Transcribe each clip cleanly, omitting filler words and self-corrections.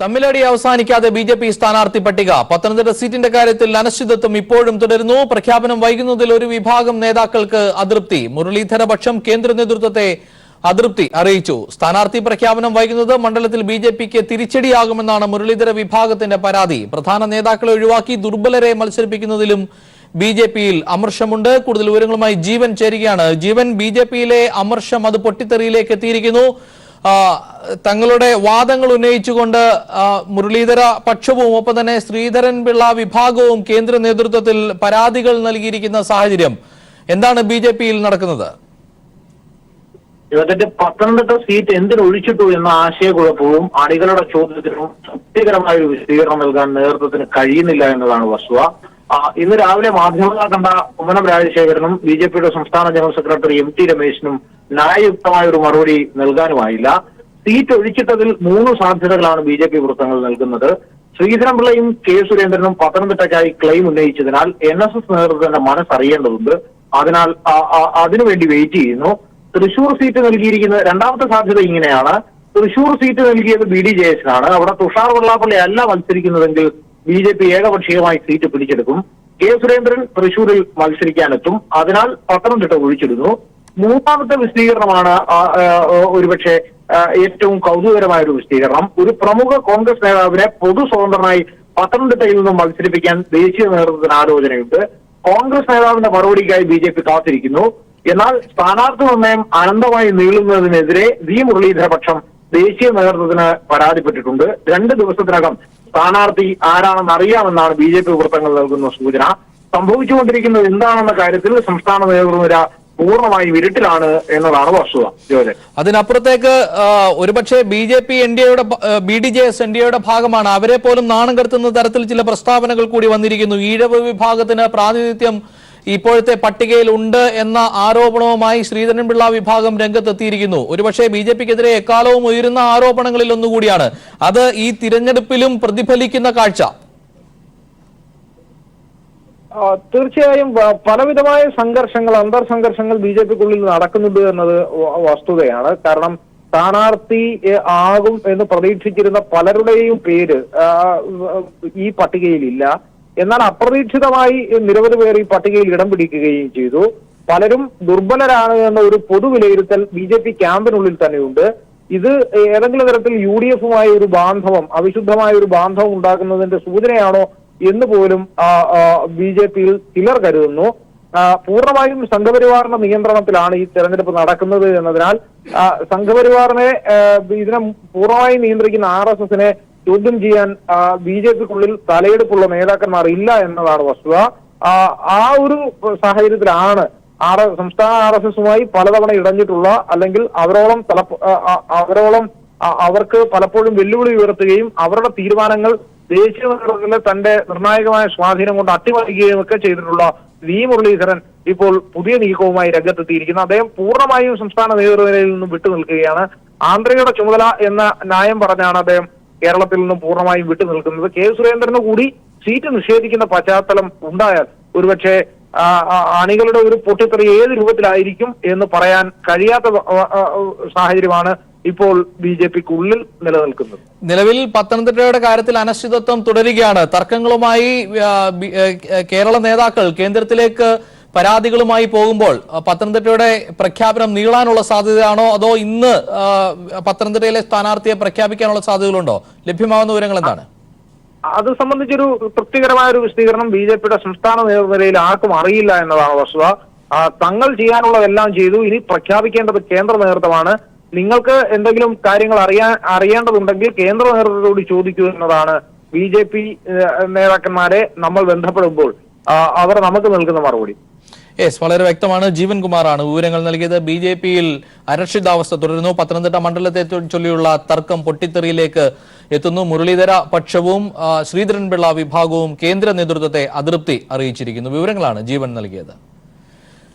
തമ്മിലടി അവസാനിക്കാതെ BJP. സ്ഥാനാർത്ഥി പട്ടിക. പത്തനംതിട്ട സീറ്റിന്റെ കാര്യത്തിൽ അനിശ്ചിതത്വം ഇപ്പോഴും തുടരുന്നു. പ്രഖ്യാപനം വൈകുന്നതിൽ ഒരു വിഭാഗം നേതാക്കൾക്ക് അതൃപ്തി. മുരളീധര പക്ഷം കേന്ദ്ര നേതൃത്വത്തെ അതൃപ്തി അറിയിച്ചു. സ്ഥാനാർത്ഥി പ്രഖ്യാപനം വൈകുന്നത് മണ്ഡലത്തിൽ ബി.ജെ.പിക്ക് തിരിച്ചടിയാകുമെന്നാണ് മുരളീധര വിഭാഗത്തിന്റെ പരാതി. പ്രധാന നേതാക്കളെ ഒഴിവാക്കി ദുർബലരെ മത്സരിപ്പിക്കുന്നതിലും ബി.ജെ.പിയിൽ അമർഷമുണ്ട്. കൂടുതൽ വിവരങ്ങളുമായി ജീവൻ ചേരുകയാണ്. ജീവൻ, ബി.ജെ.പിയിലെ അമർഷം അത് പൊട്ടിത്തെറിയിലേക്ക് എത്തിയിരിക്കുന്നു. തങ്ങളുടെ വാദങ്ങൾ ഉന്നയിച്ചുകൊണ്ട് മുരളീധര പക്ഷവും ഒപ്പം തന്നെ ശ്രീധരൻപിള്ള വിഭാഗവും കേന്ദ്ര നേതൃത്വത്തിൽ പരാതികൾ നൽകിയിരിക്കുന്ന സാഹചര്യം എന്താണ് ബി.ജെ.പിയിൽ നടക്കുന്നത്? ഇതിന്റെ പത്തനംതിട്ട സീറ്റ് എന്തിനൊഴിച്ചിട്ടു എന്ന ആശയക്കുഴപ്പവും അണികളുടെ ചോദ്യത്തിനും തൃപ്തികരമായ ഒരു വിശദീകരണം നൽകാൻ നേതൃത്വത്തിന് കഴിയുന്നില്ല എന്നതാണ് വസ്തുത. ഇന്ന് രാവിലെ മാധ്യമങ്ങൾ കണ്ട കുമ്മനം രാജശേഖരനും ബി.ജെ.പിയുടെ സംസ്ഥാന ജനറൽ സെക്രട്ടറി എം.ടി. രമേശിനും ന്യായയുക്തമായ ഒരു മറുപടി നൽകാനുമായില്ല. സീറ്റ് ഒഴിച്ചിട്ടതിൽ 3 സാധ്യതകളാണ് ബി.ജെ.പി വൃത്തങ്ങൾ നൽകുന്നത്. ശ്രീധരൻപിള്ളയും കെ സുരേന്ദ്രനും പത്തനംതിട്ടയ്ക്കായി ക്ലെയിം ഉന്നയിച്ചതിനാൽ NSS നേതൃത്വത്തിന്റെ മനസ്സറിയേണ്ടതുണ്ട്. അതിനാൽ അതിനുവേണ്ടി വെയിറ്റ് ചെയ്യുന്നു. തൃശൂർ സീറ്റ് നൽകിയിരിക്കുന്ന രണ്ടാമത്തെ സാധ്യത ഇങ്ങനെയാണ്. തൃശൂർ സീറ്റ് നൽകിയത് BDJS-നാണ്. അവിടെ തുഷാർ വെള്ളാപ്പള്ളി അല്ല മത്സരിക്കുന്നതെങ്കിൽ ബി.ജെ.പി ഏകപക്ഷീയമായി സീറ്റ് പിടിച്ചെടുക്കും. കെ സുരേന്ദ്രൻ തൃശൂരിൽ മത്സരിക്കാനെത്തും. അതിനാൽ പത്തനംതിട്ട ഒഴിച്ചിടുന്നു. മൂന്നാമത്തെ വിശദീകരണമാണ് ഒരുപക്ഷെ ഏറ്റവും കൗതുകകരമായ ഒരു വിശദീകരണം. ഒരു പ്രമുഖ കോൺഗ്രസ് നേതാവിനെ പൊതു സ്വതന്ത്രനായി പത്തനംതിട്ടയിൽ നിന്നും മത്സരിപ്പിക്കാൻ ദേശീയ നേതൃത്വത്തിന് ആലോചനയുണ്ട്. കോൺഗ്രസ് നേതാവിന്റെ മറുപടിക്കായി ബി.ജെ.പി കാത്തിരിക്കുന്നു. എന്നാൽ സ്ഥാനാർത്ഥി നിർണയം അനന്തമായി നീളുന്നതിനെതിരെ വി മുരളീധര പക്ഷം ദേശീയ നേതൃത്വത്തിന് പരാതിപ്പെട്ടിട്ടുണ്ട്. 2 ദിവസത്തിനകം സ്ഥാനാർത്ഥി ആരാണെന്ന് അറിയാമെന്നാണ് ബി.ജെ.പി വൃത്തങ്ങൾ നൽകുന്ന സൂചന. സംഭവിച്ചുകൊണ്ടിരിക്കുന്നത് എന്താണെന്ന കാര്യത്തിൽ സംസ്ഥാന നേതൃനിര പൂർണ്ണമായും ഇരുട്ടിലാണ് എന്നതാണ് വസ്തുത. ജോലി അതിനപ്പുറത്തേക്ക് ഒരുപക്ഷെ ബി.ജെ.പി BDJS NDAയുടെ ഭാഗമാണ്. അവരെ പോലും നാണം കെടുത്തുന്ന തരത്തിൽ ചില പ്രസ്താവനകൾ കൂടി വന്നിരിക്കുന്നു. ഈഴവ വിഭാഗത്തിന് പ്രാതിനിധ്യം ഇപ്പോഴത്തെ പട്ടികയിൽ ഉണ്ട് എന്ന ആരോപണവുമായി ശ്രീധരൻപിള്ള വിഭാഗം രംഗത്തെത്തിയിരിക്കുന്നു. ഒരുപക്ഷെ ബി.ജെ.പിക്കെതിരെ എക്കാലവും ഉയരുന്ന ആരോപണങ്ങളിൽ ഒന്നുകൂടിയാണ് അത്. ഈ തിരഞ്ഞെടുപ്പിലും പ്രതിഫലിക്കുന്ന കാഴ്ച തീർച്ചയായും പലവിധമായ സംഘർഷങ്ങൾ, അന്തർസംഘർഷങ്ങൾ ബി.ജെ.പിക്കുള്ളിൽ നടക്കുന്നുണ്ട് എന്നത് വസ്തുതയാണ്. കാരണം സ്ഥാനാർത്ഥി ആകും എന്ന് പ്രതീക്ഷിച്ചിരുന്ന പലരുടെയും പേര് ഈ പട്ടികയിലില്ല. എന്നാൽ അപ്രതീക്ഷിതമായി നിരവധി പേർ ഈ പട്ടികയിൽ ഇടം പിടിക്കുകയും ചെയ്തു. പലരും ദുർബലരാണ് എന്ന ഒരു പൊതു വിലയിരുത്തൽ ബി.ജെ.പി ക്യാമ്പിനുള്ളിൽ തന്നെയുണ്ട്. ഇത് ഏതെങ്കിലും തരത്തിൽ UDF-മായി ഒരു ബാന്ധവം, അവിശുദ്ധമായ ഒരു ബാന്ധവം ഉണ്ടാക്കുന്നതിന്റെ സൂചനയാണോ എന്ന് പോലും ബി.ജെ.പിയിൽ ചിലർ കരുതുന്നു. പൂർണ്ണമായും സംഘപരിവാറിന്റെ നിയന്ത്രണത്തിലാണ് ഈ തെരഞ്ഞെടുപ്പ് നടക്കുന്നത് എന്നതിനാൽ സംഘപരിവാറിനെ ഇതിനെ പൂർണ്ണമായും നിയന്ത്രിക്കുന്ന RSS-നെ ചോദ്യം ചെയ്യാൻ ബി.ജെ.പിക്കുള്ളിൽ തലയെടുപ്പുള്ള നേതാക്കന്മാർ ഇല്ല എന്നതാണ് വസ്തുത. ആ ഒരു സാഹചര്യത്തിലാണ് സംസ്ഥാന RSS-മായി പലതവണ ഇടഞ്ഞിട്ടുള്ള, അല്ലെങ്കിൽ അവർക്ക് പലപ്പോഴും വെല്ലുവിളി ഉയർത്തുകയും അവരുടെ തീരുമാനങ്ങൾ ദേശീയ നേതൃത്വത്തിലെ തന്റെ നിർണായകമായ സ്വാധീനം കൊണ്ട് അട്ടിമറിക്കുകയും ഒക്കെ ചെയ്തിട്ടുള്ള വി മുരളീധരൻ ഇപ്പോൾ പുതിയ നീക്കവുമായി രംഗത്തെത്തിയിരിക്കുന്നു. അദ്ദേഹം പൂർണ്ണമായും സംസ്ഥാന നേതൃനിരയിൽ നിന്നും വിട്ടുനിൽക്കുകയാണ്. ആന്ധ്രയുടെ ചുമതല എന്ന ന്യായം പറഞ്ഞാണ് അദ്ദേഹം കേരളത്തിൽ നിന്നും പൂർണ്ണമായും വിട്ടുനിൽക്കുന്നത്. കെ സുരേന്ദ്രന് കൂടി സീറ്റ് നിഷേധിക്കുന്ന പശ്ചാത്തലം ഉണ്ടായാൽ ഒരുപക്ഷെ അണികളുടെ ഒരു പൊട്ടിത്തെറി ഏത് രൂപത്തിലായിരിക്കും എന്ന് പറയാൻ കഴിയാത്ത സാഹചര്യമാണ് ഇപ്പോൾ ബി.ജെ.പിക്കുള്ളിൽ നിലനിൽക്കുന്നത്. നിലവിൽ പത്തനംതിട്ടയുടെ കാര്യത്തിൽ അനിശ്ചിതത്വം തുടരുകയാണ്. തർക്കങ്ങളുമായി കേരള നേതാക്കൾ കേന്ദ്രത്തിലേക്ക് പരാതികളുമായി പോകുമ്പോൾ പത്തനംതിട്ടയുടെ പ്രഖ്യാപനം നീളാനുള്ള സാധ്യതയാണോ, അതോ ഇന്ന് പത്തനംതിട്ടയിലെ സ്ഥാനാർത്ഥിയെ പ്രഖ്യാപിക്കാനുള്ള സാധ്യതകളുണ്ടോ? ലഭ്യമാകുന്ന വിവരങ്ങൾ എന്താണ്? അത് സംബന്ധിച്ചൊരു തൃപ്തികരമായ ഒരു വിശദീകരണം ബി.ജെ.പിയുടെ സംസ്ഥാന നേതൃനിരയിൽ ആർക്കും അറിയില്ല എന്നതാണ് വസ്തുത. തങ്ങൾ ചെയ്യാനുള്ളതെല്ലാം ചെയ്തു. ഇനി പ്രഖ്യാപിക്കേണ്ടത് കേന്ദ്ര നേതൃത്വമാണ്. നിങ്ങൾക്ക് എന്തെങ്കിലും കാര്യങ്ങൾ അറിയേണ്ടതുണ്ടെങ്കിൽ കേന്ദ്ര നേതൃത്വത്തോട് ചോദിക്കൂ എന്നതാണ് ബി.ജെ.പി നേതാക്കന്മാരെ നമ്മൾ ബന്ധപ്പെടുമ്പോൾ അവർ നമുക്ക് നൽകുന്ന മറുപടി. വളരെ വ്യക്തമാണ്. ജീവൻ കുമാറാണ് വിവരങ്ങൾ നൽകിയത്. ബി.ജെ.പിയിൽ അരക്ഷിതാവസ്ഥ തുടരുന്നു. പത്തനംതിട്ട മണ്ഡലത്തെ ചൊല്ലിയുള്ള തർക്കം പൊട്ടിത്തെറിയിലേക്ക് എത്തുന്നു. മുരളീധര പക്ഷവും ശ്രീധരൻപിള്ള വിഭാഗവും കേന്ദ്ര നേതൃത്വത്തെ അതൃപ്തി അറിയിച്ചിരിക്കുന്നു. വിവരങ്ങളാണ് ജീവൻ നൽകിയത്.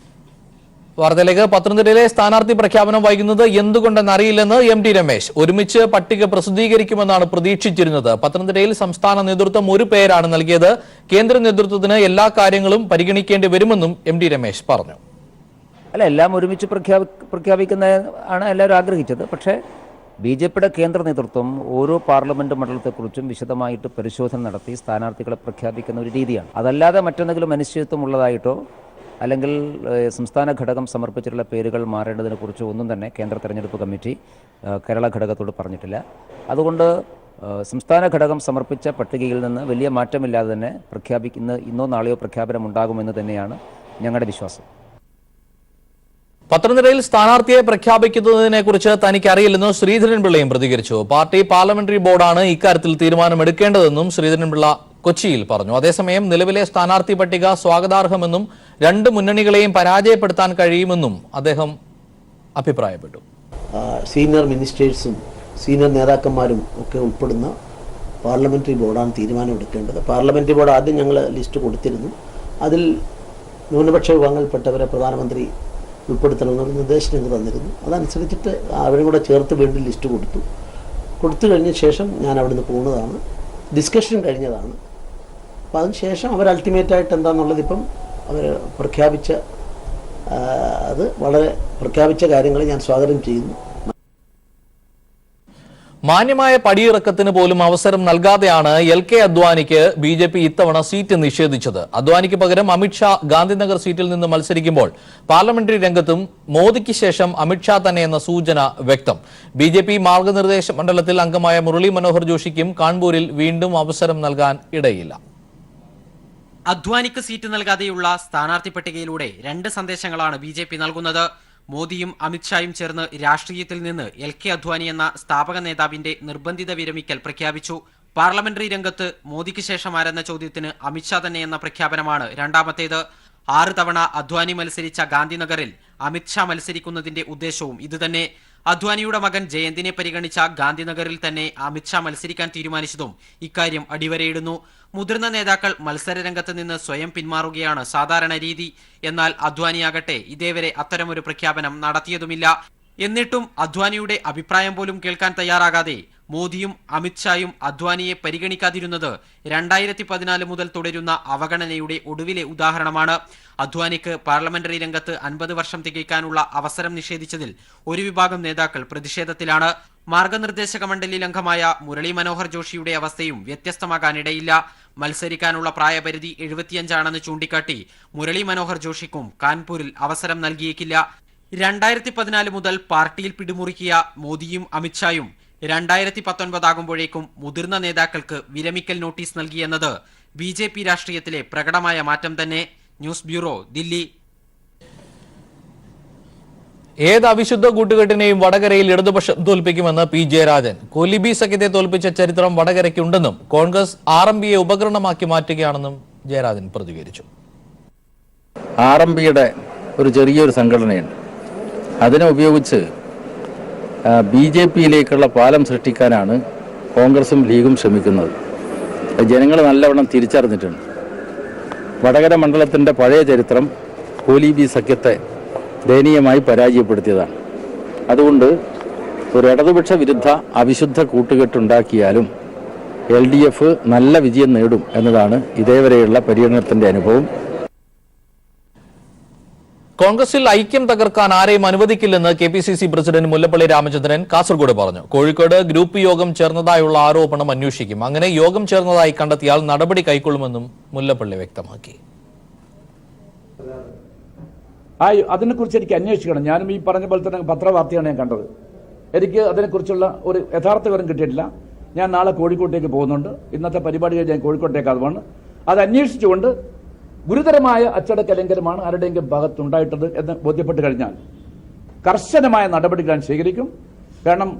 വാർത്തയിലേക്ക്. പത്തനംതിട്ടയിലെ സ്ഥാനാർത്ഥി പ്രഖ്യാപനം വൈകുന്നത് എന്തുകൊണ്ടെന്ന് അറിയില്ലെന്ന് എം.ടി. രമേശ്. ഒരുമിച്ച് പട്ടിക പ്രസിദ്ധീകരിക്കുമെന്നാണ് പ്രതീക്ഷിച്ചിരുന്നത്. പത്തനംതിട്ടയിൽ സംസ്ഥാന നേതൃത്വം ഒരു പേരാണ് നൽകിയത്. കേന്ദ്ര നേതൃത്വത്തിന് എല്ലാ കാര്യങ്ങളും പരിഗണിക്കേണ്ടി വരുമെന്നും എം.ടി. രമേശ് പറഞ്ഞു. എല്ലാം ഒരുമിച്ച് പ്രഖ്യാപിക്കുന്ന ആണ് എല്ലാവരും ആഗ്രഹിച്ചത്. പക്ഷേ BJPയുടെ കേന്ദ്ര നേതൃത്വം ഓരോ പാർലമെൻറ്റ് മണ്ഡലത്തെക്കുറിച്ചും വിശദമായിട്ട് പരിശോധന നടത്തി സ്ഥാനാർത്ഥികളെ പ്രഖ്യാപിക്കുന്ന ഒരു രീതിയാണ്. അതല്ലാതെ മറ്റെന്തെങ്കിലും അനിശ്ചിതത്വമുള്ളതായിട്ടോ അല്ലെങ്കിൽ സംസ്ഥാന ഘടകം സമർപ്പിച്ചിട്ടുള്ള പേരുകൾ മാറേണ്ടതിനെക്കുറിച്ചോ ഒന്നും തന്നെ കേന്ദ്ര തെരഞ്ഞെടുപ്പ് കമ്മിറ്റി കേരള ഘടകത്തോട് പറഞ്ഞിട്ടില്ല. അതുകൊണ്ട് സംസ്ഥാന ഘടകം സമർപ്പിച്ച പട്ടികയിൽ നിന്ന് വലിയ മാറ്റമില്ലാതെ തന്നെ ഇന്നോ നാളെയോ പ്രഖ്യാപനമുണ്ടാകുമെന്ന് തന്നെയാണ് ഞങ്ങളുടെ വിശ്വാസം. പത്തനംതിട്ടയിൽ സ്ഥാനാർത്ഥിയെ പ്രഖ്യാപിക്കുന്നതിനെ കുറിച്ച് തനിക്ക് അറിയില്ലെന്ന് ശ്രീധരൻപിള്ളയും പ്രതികരിച്ചു. പാർട്ടി പാർലമെന്ററി ബോർഡാണ് ഇക്കാര്യത്തിൽ തീരുമാനമെടുക്കേണ്ടതെന്നും ശ്രീധരൻപിള്ള കൊച്ചിയിൽ പറഞ്ഞു. അതേസമയം നിലവിലെ സ്ഥാനാർത്ഥി പട്ടിക സ്വാഗതാർഹമെന്നും രണ്ട് മുന്നണികളെയും പരാജയപ്പെടുത്താൻ കഴിയുമെന്നും അദ്ദേഹം അഭിപ്രായപ്പെട്ടു. സീനിയർ മിനിസ്റ്റേഴ്സും സീനിയർ നേതാക്കന്മാരും ഒക്കെ ഉൾപ്പെടുന്ന പാർലമെന്ററി ബോർഡാണ് തീരുമാനമെടുക്കേണ്ടത്. പാർലമെന്ററി ബോർഡ് ആദ്യം ഞങ്ങൾ ലിസ്റ്റ് കൊടുത്തിരുന്നു. അതിൽ ന്യൂനപക്ഷ വിഭാഗങ്ങളിൽപ്പെട്ടവരെ പ്രധാനമന്ത്രി ഉൾപ്പെടുത്തണമെന്നുള്ള നിർദ്ദേശം ഞങ്ങൾ തന്നിരുന്നു. അതനുസരിച്ചിട്ട് അവരും കൂടെ ചേർത്ത് വീണ്ടും ലിസ്റ്റ് കൊടുത്തു കഴിഞ്ഞ ശേഷം ഞാൻ അവിടുന്ന് പോകുന്നതാണ്. ഡിസ്കഷൻ കഴിഞ്ഞതാണ്. അപ്പോൾ അതിനുശേഷം അവർ അൾട്ടിമേറ്റായിട്ട് എന്താണെന്നുള്ളത് ഇപ്പം അവർ പ്രഖ്യാപിച്ച കാര്യങ്ങൾ ഞാൻ സ്വാഗതം ചെയ്യുന്നു. മാന്യമായ പടിയിറക്കത്തിന് പോലും അവസരം നൽകാതെയാണ് LK അദ്വാനിക്ക് BJP ഇത്തവണ സീറ്റ് നിഷേധിച്ചത്. അദ്വാനിക്ക് പകരം അമിത്ഷാ ഗാന്ധിനഗർ സീറ്റിൽ നിന്ന് മത്സരിക്കുമ്പോൾ പാർലമെന്ററി രംഗത്തും മോദിക്ക് ശേഷം അമിത്ഷാ തന്നെ എന്ന സൂചന വ്യക്തം. BJP മാർഗനിർദ്ദേശ മണ്ഡലത്തിൽ അംഗമായ മുരളി മനോഹർ ജോഷിക്കും കാൺപൂരിൽ വീണ്ടും അവസരം നൽകാൻ ഇടയില്ല. അദ്വാനിക്ക് സീറ്റ് നൽകാതെയുള്ള സ്ഥാനാർത്ഥി പട്ടികയിലൂടെ രണ്ട് സന്ദേശങ്ങളാണ് BJP നൽകുന്നത്. മോദിയും അമിത്ഷായും ചേർന്ന് രാഷ്ട്രീയത്തിൽ നിന്ന് LK അദ്വാനി എന്ന സ്ഥാപക നേതാവിന്റെ നിർബന്ധിത വിരമിക്കൽ പ്രഖ്യാപിച്ചു. പാർലമെന്ററി രംഗത്ത് മോദിക്ക് ശേഷം ആരെന്ന ചോദ്യത്തിന് അമിത്ഷാ തന്നെ എന്ന പ്രഖ്യാപനമാണ് രണ്ടാമത്തേത്. 6 തവണ അദ്വാനി മത്സരിച്ച ഗാന്ധിനഗറിൽ അമിത്ഷാ മത്സരിക്കുന്നതിന്റെ ഉദ്ദേശവും ഇതുതന്നെ. അദ്വാനിയുടെ മകൻ ജയന്തിനെ പരിഗണിച്ച ഗാന്ധിനഗറിൽ തന്നെ അമിത്ഷാ മത്സരിക്കാൻ തീരുമാനിച്ചതും ഇക്കാര്യം അടിവരയിടുന്നു. മുതിർന്ന നേതാക്കൾ മത്സരരംഗത്ത് നിന്ന് സ്വയം പിന്മാറുകയാണ് സാധാരണ രീതി. എന്നാൽ അദ്വാനിയാകട്ടെ ഇതേവരെ അത്തരമൊരു പ്രഖ്യാപനം നടത്തിയതുമില്ല. എന്നിട്ടും അദ്വാനിയുടെ അഭിപ്രായം പോലും കേൾക്കാൻ തയ്യാറാകാതെ മോദിയും അമിത്ഷായും അദ്വാനിയെ പരിഗണിക്കാതിരുന്നത് 2014 മുതൽ തുടരുന്ന അവഗണനയുടെ ഒടുവിലെ ഉദാഹരണമാണ്. അദ്വാനിക്ക് പാർലമെന്ററി രംഗത്ത് 50 വർഷം തികയ്ക്കാനുള്ള അവസരം നിഷേധിച്ചതിൽ ഒരു വിഭാഗം നേതാക്കൾ പ്രതിഷേധത്തിലാണ്. മാർഗനിർദ്ദേശക മണ്ഡലിൽ അംഗമായ മുരളി മനോഹർ ജോഷിയുടെ അവസ്ഥയും വ്യത്യസ്തമാകാനിടയില്ല. മത്സരിക്കാനുള്ള പ്രായപരിധി 75 ആണെന്ന് ചൂണ്ടിക്കാട്ടി മുരളി മനോഹർ ജോഷിക്കും കാൺപൂരിൽ അവസരം നൽകിയേക്കില്ല. 2014 മുതൽ പാർട്ടിയിൽ പിടിമുറുക്കിയ മോദിയും അമിത്ഷായും 2019 ആകുമ്പോഴേക്കും മുതിർന്ന നേതാക്കൾക്ക് വിരമിക്കൽ നോട്ടീസ് നൽകിയെന്നത് BJP രാഷ്ട്രീയത്തിലെ പ്രകടമായ മാറ്റം തന്നെ. News bureau, Delhi. ഏത് അവിശുദ്ധ കൂട്ടുകെട്ടിനെയും വടകരയിൽ ഇടതുപക്ഷം തോൽപ്പിക്കുമെന്ന് P. ജയരാജൻ. കൊലിബി സഖ്യത്തെ തോൽപ്പിച്ച ചരിത്രം വടകരയ്ക്കുണ്ടെന്നും കോൺഗ്രസ് RMPയെ ഉപകരണമാക്കി മാറ്റുകയാണെന്നും ജയരാജൻ പ്രതികരിച്ചു. RMPയുടെ ഒരു ചെറിയൊരു സംഘടനയുണ്ട്. അതിനെ ഉപയോഗിച്ച് BJPയിലേക്കുള്ള പാലം സൃഷ്ടിക്കാനാണ് കോൺഗ്രസും ലീഗും ശ്രമിക്കുന്നത്. ജനങ്ങൾ നല്ലവണ്ണം തിരിച്ചറിഞ്ഞിട്ടുണ്ട്. വടകര മണ്ഡലത്തിൻ്റെ പഴയ ചരിത്രം കൊലിബി സഖ്യത്തെ ദയനീയമായി പരാജയപ്പെടുത്തിയതാണ്. അതുകൊണ്ട് ഒരു ഇടതുപക്ഷ വിരുദ്ധ അവിശുദ്ധ കൂട്ടുകെട്ടുണ്ടാക്കിയാലും LDF നല്ല വിജയം നേടും എന്നതാണ് ഇതേവരെയുള്ള പര്യടനത്തിൻ്റെ അനുഭവം. കോൺഗ്രസിൽ ഐക്യം തകർക്കാൻ ആരെയും അനുവദിക്കില്ലെന്ന് KPCC പ്രസിഡന്റ് മുല്ലപ്പള്ളി രാമചന്ദ്രൻ കാസർഗോഡ് പറഞ്ഞു. കോഴിക്കോട് ഗ്രൂപ്പ് യോഗം ചേർന്നതായുള്ള ആരോപണം അന്വേഷിക്കും. അങ്ങനെ യോഗം ചേർന്നതായി കണ്ടെത്തിയാൽ നടപടി കൈക്കൊള്ളുമെന്നും മുല്ലപ്പള്ളി വ്യക്തമാക്കി. അതിനെക്കുറിച്ച് എനിക്ക് അന്വേഷിക്കണം. ഞാനും ഈ പറഞ്ഞ പോലെ തന്നെ പത്രവാർത്തയാണ് ഞാൻ കണ്ടത്. എനിക്ക് അതിനെക്കുറിച്ചുള്ള ഒരു യഥാർത്ഥ വിവരം കിട്ടിയിട്ടില്ല. ഞാൻ നാളെ കോഴിക്കോട്ടേക്ക് പോകുന്നുണ്ട്. ഇന്നത്തെ പരിപാടി ഞാൻ കോഴിക്കോട്ടേക്ക് അതുകൊണ്ട് അത് അന്വേഷിച്ചുകൊണ്ട് ഗുരുതരമായ അച്ചടക്ക ലംഘനമാണ് ആരുടെയെങ്കിലും ഭാഗത്തുണ്ടായിട്ടത് എന്ന് ബോധ്യപ്പെട്ട് കഴിഞ്ഞാൽ കർശനമായ നടപടികൾ ഞാൻ സ്വീകരിക്കും. കാരണം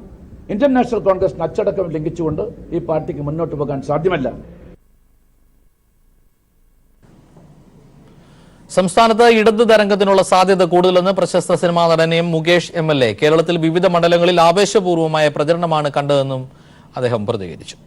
ഇന്ത്യൻ നാഷണൽ കോൺഗ്രസ് അച്ചടക്കം ലംഘിച്ചുകൊണ്ട് ഈ പാർട്ടിക്ക് മുന്നോട്ട് പോകാൻ സാധ്യമല്ല. സംസ്ഥാനത്ത് ഇടത് തരംഗത്തിനുള്ള സാധ്യത കൂടുതലെന്ന് പ്രശസ്ത സിനിമാ നടൻ M. മുകേഷ് MLA. കേരളത്തിൽ വിവിധ മണ്ഡലങ്ങളിൽ ആവേശപൂർവമായ പ്രചരണമാണ് കണ്ടതെന്നും അദ്ദേഹം പ്രതികരിച്ചു.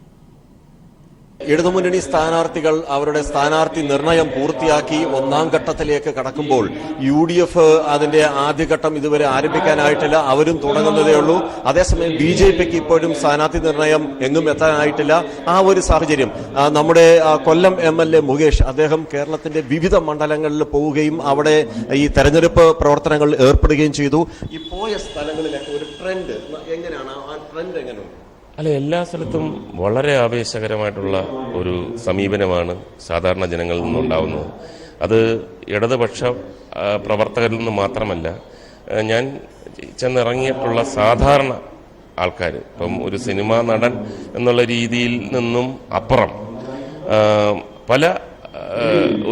ഇടതുമുന്നണി സ്ഥാനാർത്ഥികൾ അവരുടെ സ്ഥാനാർത്ഥി നിർണയം പൂർത്തിയാക്കി ഒന്നാം ഘട്ടത്തിലേക്ക് കടക്കുമ്പോൾ UDF അതിന്റെ ആദ്യഘട്ടം ഇതുവരെ ആരംഭിക്കാനായിട്ടില്ല. അവരും തുടങ്ങുന്നതേ ഉള്ളൂ. അതേസമയം BJPക്ക് ഇപ്പോഴും സ്ഥാനാർത്ഥി നിർണയം എങ്ങും എത്താനായിട്ടില്ല. ആ ഒരു സാഹചര്യം നമ്മുടെ കൊല്ലം MLA മുകേഷ് അദ്ദേഹം കേരളത്തിന്റെ വിവിധ മണ്ഡലങ്ങളിൽ പോവുകയും അവിടെ ഈ തെരഞ്ഞെടുപ്പ് പ്രവർത്തനങ്ങളിൽ ഏർപ്പെടുകയും ചെയ്തു. ഈ പോയ സ്ഥലങ്ങളിലൊക്കെ ഒരു ട്രെൻഡ് എങ്ങനെയാണ് ആ ട്രെൻഡ് അല്ല, എല്ലാ സ്ഥലത്തും വളരെ ആവേശകരമായിട്ടുള്ള ഒരു സമീപനമാണ് സാധാരണ ജനങ്ങളിൽ നിന്നുണ്ടാവുന്നത്. അത് ഇടതുപക്ഷ പ്രവർത്തകരിൽ നിന്ന് മാത്രമല്ല, ഞാൻ ചെന്നിറങ്ങിയിട്ടുള്ള സാധാരണ ആൾക്കാർ, ഇപ്പം ഒരു സിനിമാ നടൻ എന്നുള്ള രീതിയിൽ നിന്നും അപ്പുറം പല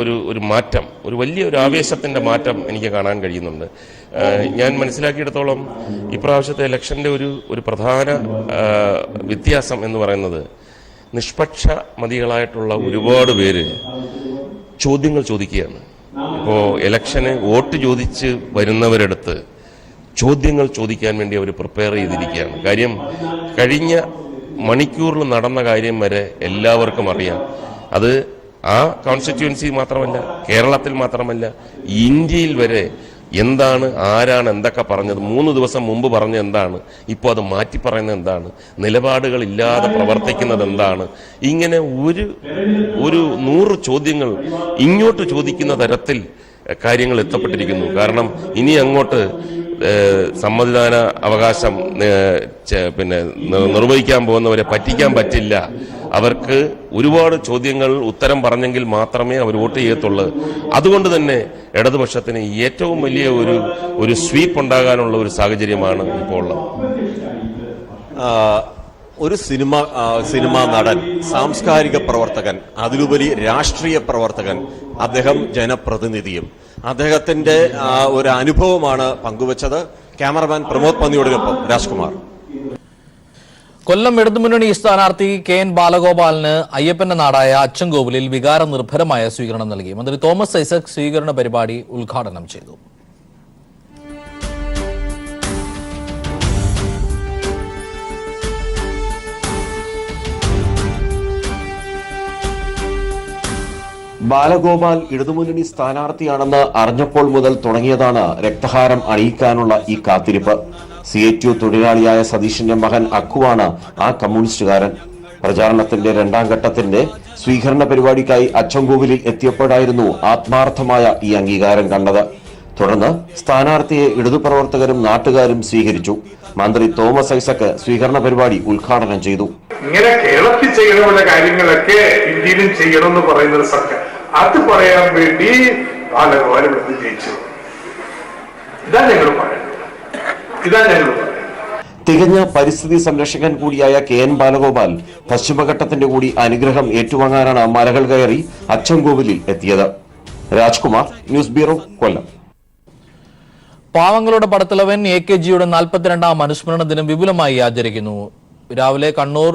ഒരു മാറ്റം, ഒരു വലിയൊരു ആവേശത്തിൻ്റെ മാറ്റം എനിക്ക് കാണാൻ കഴിയുന്നുണ്ട്. ഞാൻ മനസ്സിലാക്കിയിടത്തോളം ഇപ്രാവശ്യത്തെ ഇലക്ഷൻ്റെ ഒരു പ്രധാന വ്യത്യാസം എന്ന് പറയുന്നത് നിഷ്പക്ഷമതികളായിട്ടുള്ള ഒരുപാട് പേര് ചോദ്യങ്ങൾ ചോദിക്കുകയാണ്. ഇപ്പോൾ ഇലക്ഷന് വോട്ട് ചോദിച്ച് വരുന്നവരെടുത്ത് ചോദ്യങ്ങൾ ചോദിക്കാൻ വേണ്ടി അവർ പ്രിപ്പയർ ചെയ്തിരിക്കുകയാണ്. കാര്യം കഴിഞ്ഞ മണിക്കൂറിൽ നടന്ന കാര്യം വരെ എല്ലാവർക്കും അറിയാം. അത് ആ കോൺസ്റ്റിറ്റ്യുവൻസി മാത്രമല്ല, കേരളത്തിൽ മാത്രമല്ല, ഇന്ത്യയിൽ വരെ എന്താണ്, ആരാണ് എന്തൊക്കെ പറഞ്ഞത്, 3 ദിവസം മുമ്പ് പറഞ്ഞത് എന്താണ്, ഇപ്പോൾ അത് മാറ്റി പറയുന്നത് എന്താണ്, നിലപാടുകളില്ലാതെ പ്രവർത്തിക്കുന്നത് എന്താണ്, ഇങ്ങനെ ഒരു 100 ചോദ്യങ്ങൾ ഇങ്ങോട്ട് ചോദിക്കുന്ന തരത്തിൽ കാര്യങ്ങൾ എത്തപ്പെട്ടിരിക്കുന്നു. കാരണം ഇനി അങ്ങോട്ട് സമ്മതിദാന അവകാശം നിർവഹിക്കാൻ പോകുന്നവരെ പറ്റിക്കാൻ പറ്റില്ല. അവർക്ക് ഒരുപാട് ചോദ്യങ്ങൾ ഉത്തരം പറഞ്ഞെങ്കിൽ മാത്രമേ അവർ വോട്ട് ചെയ്യത്തുള്ളൂ. അതുകൊണ്ട് തന്നെ ഇടതുപക്ഷത്തിന് ഏറ്റവും വലിയ ഒരു സ്വീപ്പ് ഉണ്ടാകാനുള്ള ഒരു സാഹചര്യമാണ് ഇപ്പോൾ ഉള്ളത്. ഒരു സിനിമാ നടൻ, സാംസ്കാരിക പ്രവർത്തകൻ, അതിലുപരി രാഷ്ട്രീയ പ്രവർത്തകൻ, അദ്ദേഹം ജനപ്രതിനിധിയും. അദ്ദേഹത്തിന്റെ ഒരു അനുഭവമാണ് പങ്കുവച്ചത്. ക്യാമറമാൻ പ്രമോദ് പന്നിയോടിനൊപ്പം രാജ്കുമാർ. കൊല്ലം ഇടതുമുന്നണി സ്ഥാനാർത്ഥി KN ബാലഗോപാലിന് അയ്യപ്പന്റെ നാടായ അച്ചൻകോവിലിൽ വികാര നിർഭരമായ സ്വീകരണം നൽകി. മന്ത്രി തോമസ് ഐസക് സ്വീകരണ പരിപാടി ഉദ്ഘാടനം ചെയ്തു. ബാലഗോപാൽ ഇടതുമുന്നണി സ്ഥാനാർത്ഥിയാണെന്ന് അറിഞ്ഞപ്പോൾ മുതൽ തുടങ്ങിയതാണ് രക്തഹാരം അണിയിക്കാനുള്ള ഈ കാത്തിരിപ്പ്. CITU തൊഴിലാളിയായ സതീഷിന്റെ മകൻ അക്കുവാണ് ആ കമ്മ്യൂണിസ്റ്റുകാരൻ. പ്രചാരണത്തിന്റെ 2ാം ഘട്ടത്തിന്റെ സ്വീകരണ പരിപാടിക്കായി അച്ചൻകോവിലിൽ എത്തിയപ്പോഴായിരുന്നു ആത്മാർത്ഥമായ ഈ അംഗീകാരം കണ്ടത്. തുടർന്ന് സ്ഥാനാർത്ഥിയെ ഇടതുപ്രവർത്തകരും നാട്ടുകാരും സ്വീകരിച്ചു. മന്ത്രി തോമസ് ഐസക് സ്വീകരണ പരിപാടി ഉദ്ഘാടനം ചെയ്തു. ഇങ്ങനെ കേരളത്തിൽ ചെയ്യണമെന്ന കാര്യങ്ങളൊക്കെ ഇന്ത്യയിലും ചെയ്യണമെന്ന് പറയുന്നത് സർക്കാർ, അത് പറയാൻ വേണ്ടി ബാലഗോപാൽ ജയിച്ചു. ഇതാ ഞങ്ങൾ പറയുന്നത്. തികഞ്ഞ പരിസ്ഥിതി സംരക്ഷകൻ കൂടിയായ KN ബാലഗോപാൽ പശ്ചിമഘട്ടത്തിന്റെ കൂടി അനുഗ്രഹം ഏറ്റുവാങ്ങാനാണ് മലകൾ കയറി അച്ചൻകോവിലിൽ എത്തിയത്. രാജ്കുമാർ, ന്യൂസ് ബ്യൂറോ, കൊല്ലം. പാവങ്ങളുടെ പടത്തലവൻ AKGയുടെ 42ാം അനുസ്മരണ ദിനം വിപുലമായി ആചരിക്കുന്നു. രാവിലെ കണ്ണൂർ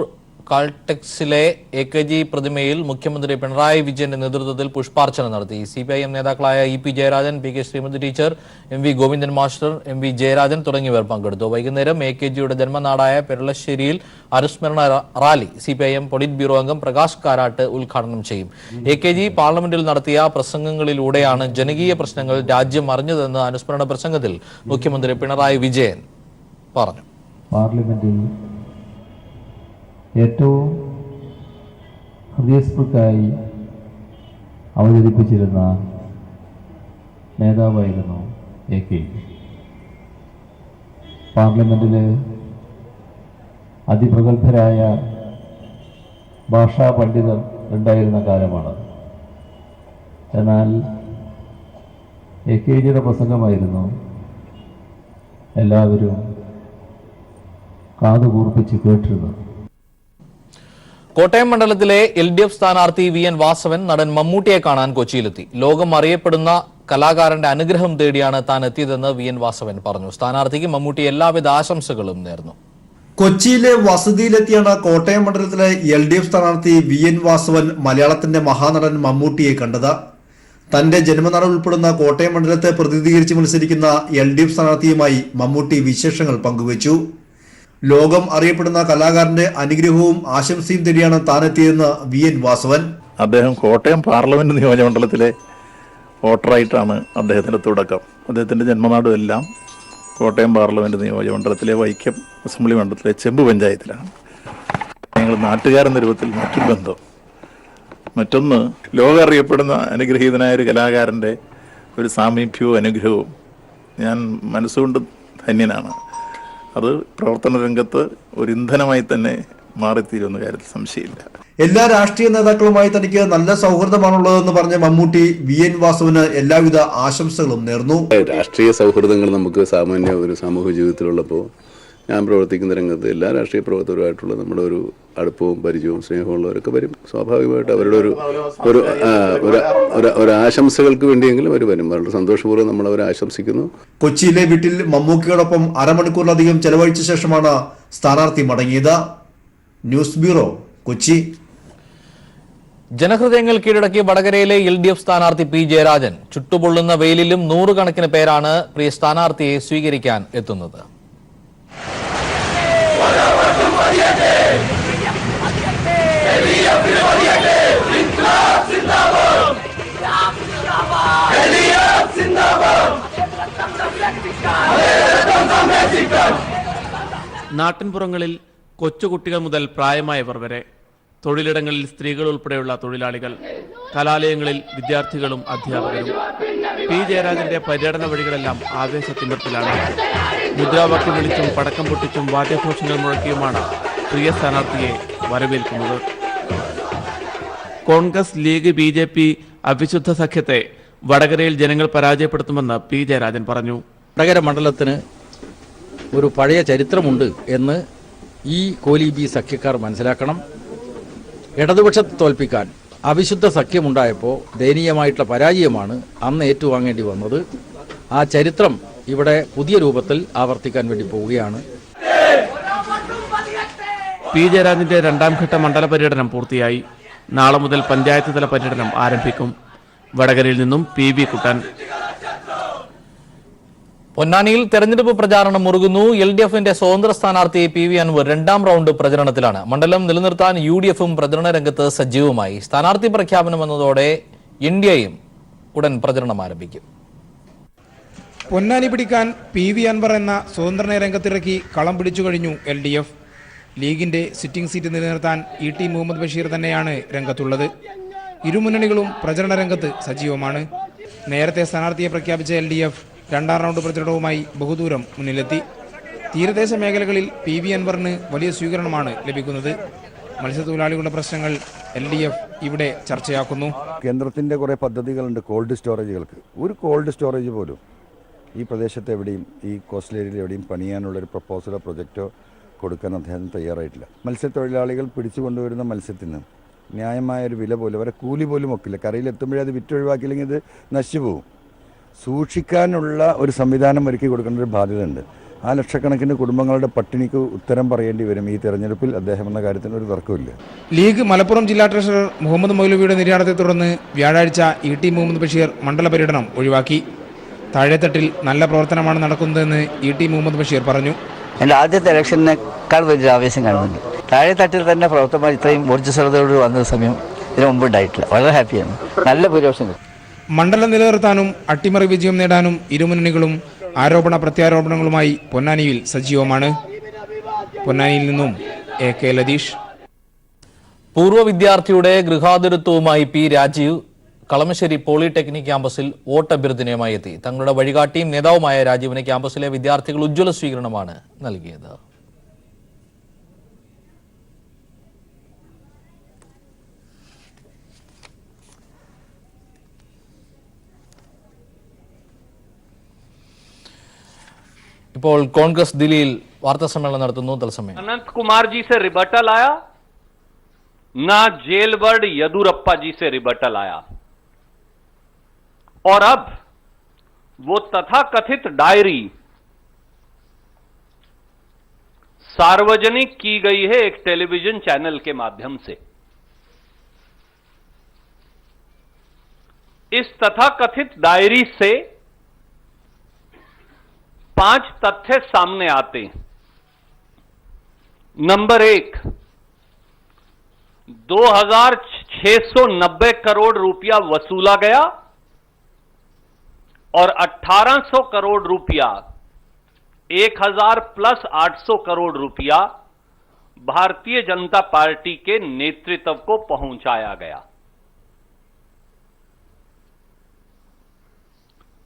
കാൾടെക്സിലെ AKG പ്രതിമയിൽ മുഖ്യമന്ത്രി പിണറായി വിജയന്റെ നേതൃത്വത്തിൽ പുഷ്പാർച്ചന നടത്തി. CPIM നേതാക്കളായ EP Jayarajan, PK Shrimati teacher, MV Govindan master, MV Jayarajan തുടങ്ങിയവർ പങ്കെടുത്തു. വൈകുന്നേരം AKGയുടെ ജന്മനാടായ പെരളശ്ശേരിയിൽ അനുസ്മരണ റാലി CPIM പൊളിറ്റ് ബ്യൂറോ അംഗം പ്രകാശ് കാരാട്ട് ഉദ്ഘാടനം ചെയ്യും. AKG പാർലമെന്റിൽ നടത്തിയ പ്രസംഗങ്ങളിലൂടെയാണ് ജനകീയ പ്രശ്നങ്ങൾ രാജ്യം അറിഞ്ഞതെന്ന് അനുസ്മരണ പ്രസംഗത്തിൽ മുഖ്യമന്ത്രി പിണറായി വിജയൻ പറഞ്ഞു. പാർലമെന്റിൽ ഏറ്റവും ഹൃദയസ്പൃക്കായി അവതരിപ്പിച്ചിരുന്ന നേതാവായിരുന്നു AKG. പാർലമെന്റിൽ അതിപ്രഗത്ഭരായ ഭാഷാ പണ്ഡിതർ ഉണ്ടായിരുന്ന കാലമാണ്. എന്നാൽ AKGയുടെ പ്രസംഗമായിരുന്നു എല്ലാവരും കാതുകൂർപ്പിച്ച് കേട്ടിരുന്നത്. കോട്ടയം മണ്ഡലത്തിലെ LDF സ്ഥാനാർത്ഥി VN വാസവൻ നടൻ മമ്മൂട്ടിയെ കാണാൻ കൊച്ചിയിലെത്തി. ലോകം അറിയപ്പെടുന്ന കലാകാരന്റെ അനുഗ്രഹം തേടിയാണ് താൻ എത്തിയതെന്ന് VN വാസവൻ പറഞ്ഞു. സ്ഥാനാർത്ഥിക്ക് മമ്മൂട്ടി എല്ലാവിധ ആശംസകളും നേർന്നു. കൊച്ചിയിലെ വസതിയിലെത്തിയാണ് കോട്ടയം മണ്ഡലത്തിലെ LDF സ്ഥാനാർത്ഥി VN വാസവൻ മലയാളത്തിന്റെ മഹാനടൻ മമ്മൂട്ടിയെ കണ്ടത്. തന്റെ ജന്മനാട് ഉൾപ്പെടുന്ന കോട്ടയം മണ്ഡലത്തെ പ്രതിനിധീകരിച്ച് മത്സരിക്കുന്ന LDF സ്ഥാനാർത്ഥിയുമായി മമ്മൂട്ടി വിശേഷങ്ങൾ പങ്കുവച്ചു. ലോകം അറിയപ്പെടുന്ന കലാകാരന്റെ അനുഗ്രഹവും ആശംസയും തേടിയാണ് താനെത്തിയതെന്ന് VN വാസവൻ. അദ്ദേഹം കോട്ടയം പാർലമെന്റ് നിയോജകമണ്ഡലത്തിലെ വോട്ടറായിട്ടാണ് അദ്ദേഹത്തിന്റെ തുടക്കം. അദ്ദേഹത്തിന്റെ ജന്മനാടും എല്ലാം കോട്ടയം പാർലമെന്റ് നിയോജകമണ്ഡലത്തിലെ വൈക്കം അസംബ്ലി മണ്ഡലത്തിലെ ചെമ്പ് പഞ്ചായത്തിലാണ്. ഞങ്ങൾ നാട്ടുകാരെന്ന രൂപത്തിൽ മറ്റൊരു ബന്ധം. മറ്റൊന്ന്, ലോകം അറിയപ്പെടുന്ന അനുഗ്രഹീതനായ ഒരു കലാകാരന്റെ ഒരു സാമീപ്യവും അനുഗ്രഹവും ഞാൻ മനസ്സുകൊണ്ട് ധന്യനാണ്. അത് പ്രവർത്തന രംഗത്ത് ഒരു ഇന്ധനമായി തന്നെ മാറിത്തീരുമെന്ന കാര്യത്തിൽ സംശയമില്ല. എല്ലാ രാഷ്ട്രീയ നേതാക്കളുമായി തനിക്ക് നല്ല സൗഹൃദമാണുള്ളതെന്ന് പറഞ്ഞ മമ്മൂട്ടി VN വാസുവിന് എല്ലാവിധ ആശംസകളും നേർന്നു. രാഷ്ട്രീയ സൗഹൃദങ്ങൾ നമുക്ക് സാമാന്യ ഒരു സാമൂഹ്യ ജീവിതത്തിലുള്ളപ്പോൾ ഞാൻ പ്രവർത്തിക്കുന്ന രംഗത്ത് എല്ലാ രാഷ്ട്രീയ പ്രവർത്തകരുമായിട്ടുള്ള നമ്മുടെ ഒരു അടുപ്പവും പരിചയവും സ്നേഹവും ഉള്ളവരൊക്കെ വരും. സ്വാഭാവികമായിട്ട് അവരുടെ ഒരു ആശംസകൾക്ക് വേണ്ടിയെങ്കിലും അവർ വരും. വളരെ സന്തോഷപൂർവ്വം നമ്മൾ അവരെ ആശംസിക്കുന്നു. കൊച്ചിയിലെ വീട്ടിൽ മമ്മൂക്കയോടൊപ്പം അരമണിക്കൂറിലധികം ചെലവഴിച്ച ശേഷമാണ് സ്ഥാനാർത്ഥി മടങ്ങിയത്. News bureau, Kochi. ജനഹൃദയങ്ങൾ കീഴടക്കി വടകരയിലെ LDF സ്ഥാനാർത്ഥി P ജയരാജൻ. ചുട്ടുപൊള്ളുന്ന വെയിലിലും നൂറുകണക്കിന് പേരാണ് പ്രിയ സ്ഥാനാർത്ഥിയെ സ്വീകരിക്കാൻ എത്തുന്നത്. നാട്ടിൻപുറങ്ങളിൽ കൊച്ചുകുട്ടികൾ മുതൽ പ്രായമായവർ വരെ, തൊഴിലിടങ്ങളിൽ സ്ത്രീകൾ ഉൾപ്പെടെയുള്ള തൊഴിലാളികൾ, കലാലയങ്ങളിൽ വിദ്യാർത്ഥികളും അധ്യാപകരും. P ജയരാജന്റെ പര്യടന വഴികളെല്ലാം ആവേശത്തിമിർപ്പിലാണ്. മുദ്രാവാക്യം വിളിച്ചും പടക്കം പൊട്ടിച്ചും വാദ്യഘോഷങ്ങൾ മുഴക്കിയുമാണ് പ്രിയ സ്ഥാനാർത്ഥിയെ വരവേൽക്കുന്നത്. കോൺഗ്രസ്, ലീഗ്, BJP അവിശുദ്ധ സഖ്യത്തെ വടകരയിൽ ജനങ്ങൾ പരാജയപ്പെടുത്തുമെന്ന് P ജയരാജൻ പറഞ്ഞു. വടകര മണ്ഡലത്തിന് ഒരു പഴയ ചരിത്രമുണ്ട് എന്ന് ഈ കോലീബി സഖ്യക്കാർ മനസ്സിലാക്കണം. ഇടതുപക്ഷത്തെ തോൽപ്പിക്കാൻ അവിശുദ്ധ സഖ്യമുണ്ടായപ്പോൾ ദയനീയമായിട്ടുള്ള പരാജയമാണ് അന്ന് ഏറ്റുവാങ്ങേണ്ടി വന്നത്. ആ ചരിത്രം ഇവിടെ പുതിയ രൂപത്തിൽ ആവർത്തിക്കാൻ വേണ്ടി പോവുകയാണ്. P ജയരാജന്റെ രണ്ടാം ഘട്ട മണ്ഡല പര്യടനം പൂർത്തിയായി. നാളെ മുതൽ പഞ്ചായത്ത് തല പര്യടനം ആരംഭിക്കും. വടകരയിൽ നിന്നും PV കുട്ടൻ. പൊന്നാനിയിൽ തെരഞ്ഞെടുപ്പ് പ്രചാരണം മുറുകുന്നു. LDFന്റെ സ്വതന്ത്ര സ്ഥാനാർത്ഥി PV അൻവർ രണ്ടാം റൗണ്ട് പ്രചരണത്തിലാണ്. മണ്ഡലം നിലനിർത്താൻ UDFും പ്രചരണ രംഗത്ത് സജീവമായി. സ്ഥാനാർത്ഥി പ്രഖ്യാപനം വന്നതോടെ NDAയും ഉടൻ പ്രചരണം ആരംഭിക്കും. പൊന്നാനി പിടിക്കാൻ PV അൻവർ എന്ന സ്വതന്ത്രനെ രംഗത്തിറക്കി കളം പിടിച്ചു കഴിഞ്ഞു LDF. ലീഗിന്റെ സിറ്റിംഗ് സീറ്റ് നിലനിർത്താൻ ET മുഹമ്മദ് ബഷീർ തന്നെയാണ് രംഗത്തുള്ളത്. ഇരുമുന്നണികളും പ്രചരണ രംഗത്ത് സജീവമാണ്. നേരത്തെ സ്ഥാനാർത്ഥിയെ പ്രഖ്യാപിച്ച LDF രണ്ടാം റൗണ്ട് പ്രചരണവുമായി ബഹുദൂരം മുന്നിലെത്തി. തീരദേശ മേഖലകളിൽ PV അൻവറിന് വലിയ സ്വീകരണമാണ് ലഭിക്കുന്നത്. മത്സ്യത്തൊഴിലാളികളുടെ പ്രശ്നങ്ങൾ LDF ഇവിടെ ചർച്ചയാക്കുന്നു. കേന്ദ്രത്തിൻ്റെ കുറേ പദ്ധതികളുണ്ട് കോൾഡ് സ്റ്റോറേജുകൾക്ക്. ഒരു കോൾഡ് സ്റ്റോറേജ് പോലും ഈ പ്രദേശത്ത് എവിടെയും, ഈ കോസ്റ്റൽ ഏരിയയിൽ എവിടെയും പണിയാനുള്ളൊരു പ്രപ്പോസലോ പ്രൊജക്റ്റോ കൊടുക്കാൻ അദ്ദേഹം തയ്യാറായിട്ടില്ല. മത്സ്യത്തൊഴിലാളികൾ പിടിച്ചുകൊണ്ടുവരുന്ന മത്സ്യത്തിന് ന്യായമായൊരു വില പോലും, അവരെ കൂലി പോലും ഒക്കില്ല. കരയിലെത്തുമ്പോഴേ അത് വിറ്റൊഴിവാക്കിയില്ലെങ്കിൽ ഇത് നശിച്ചു പോകും. സൂക്ഷിക്കാനുള്ള ഒരു സംവിധാനം ഒരുക്കി കൊടുക്കേണ്ട ഒരു ബാധ്യതയുണ്ട്. ആ ലക്ഷക്കണക്കിന് കുടുംബങ്ങളുടെ പട്ടിണിക്ക് ഉത്തരം പറയേണ്ടി വരും ഈ തെരഞ്ഞെടുപ്പിൽ അദ്ദേഹം എന്ന കാര്യത്തിന് ഒരു തർക്കമില്ല. ലീഗ് മലപ്പുറം ജില്ലാ ട്രഷറർ മുഹമ്മദ് മൗലവിയുടെ നിര്യാണത്തെ തുടർന്ന് വ്യാഴാഴ്ച ET മുഹമ്മദ് ബഷീർ മണ്ഡല പര്യടനം ഒഴിവാക്കി. താഴെത്തട്ടിൽ നല്ല പ്രവർത്തനമാണ് നടക്കുന്നതെന്ന് ET മുഹമ്മദ് ബഷീർ പറഞ്ഞു. എൻ്റെ ആദ്യത്തെ ഇലക്ഷനേക്കാൾ വലിയൊരു ആവേശം കാണുന്നുണ്ട്. താഴെത്തട്ടിൽ തന്നെ പ്രവർത്തകർ ഇത്രയും ഊർജ്ജസ്വലതയോട് വന്ന സമയം ഇതിനു മുമ്പ് ഉണ്ടായിട്ടില്ല. വളരെ ഹാപ്പിയാണ്. നല്ല ഭൂരിപക്ഷം. മണ്ഡലം നിലനിർത്താനും അട്ടിമറി വിജയം നേടാനും ഇരുമുന്നണികളും ആരോപണ പ്രത്യാരോപണങ്ങളുമായി പൊന്നാനിയിൽ സജീവമാണ്. പൊന്നാനിയിൽ നിന്നും AK ലതീഷ്. പൂർവ്വ വിദ്യാർത്ഥിയുടെ ഗൃഹാതുരത്വവുമായി P രാജീവ് കളമശ്ശേരി പോളിടെക്നിക് ക്യാമ്പസിൽ വോട്ടഭ്യർത്ഥനയുമായി എത്തി. തങ്ങളുടെ വഴികാട്ടിയും നേതാവുമായ രാജീവിന് ക്യാമ്പസിലെ വിദ്യാർത്ഥികൾ ഉജ്ജ്വല സ്വീകരണമാണ് നൽകിയത്. ഇപ്പോൾ കോൺഗ്രസ് ദില്ലിയിൽ വാർത്താ സമ്മേളനം നടത്തുന്നു. തത്സമയം अनंत कुमार जी से रिबटल आया, ना जेल वर्ड येदुरप्पा जी से रिबटल आया, और अब वो तथाकथित डायरी सार्वजनिक की गई है एक टेलीविजन चैनल के माध्यम से. इस तथाकथित डायरी से 5 तथ्य सामने आते हैं. नंबर 1, 2690 करोड़ रुपया वसूला गया और 1800 करोड़ रुपया, 1000 प्लस 800 करोड़ रुपया भारतीय जनता पार्टी के नेतृत्व को पहुंचाया गया.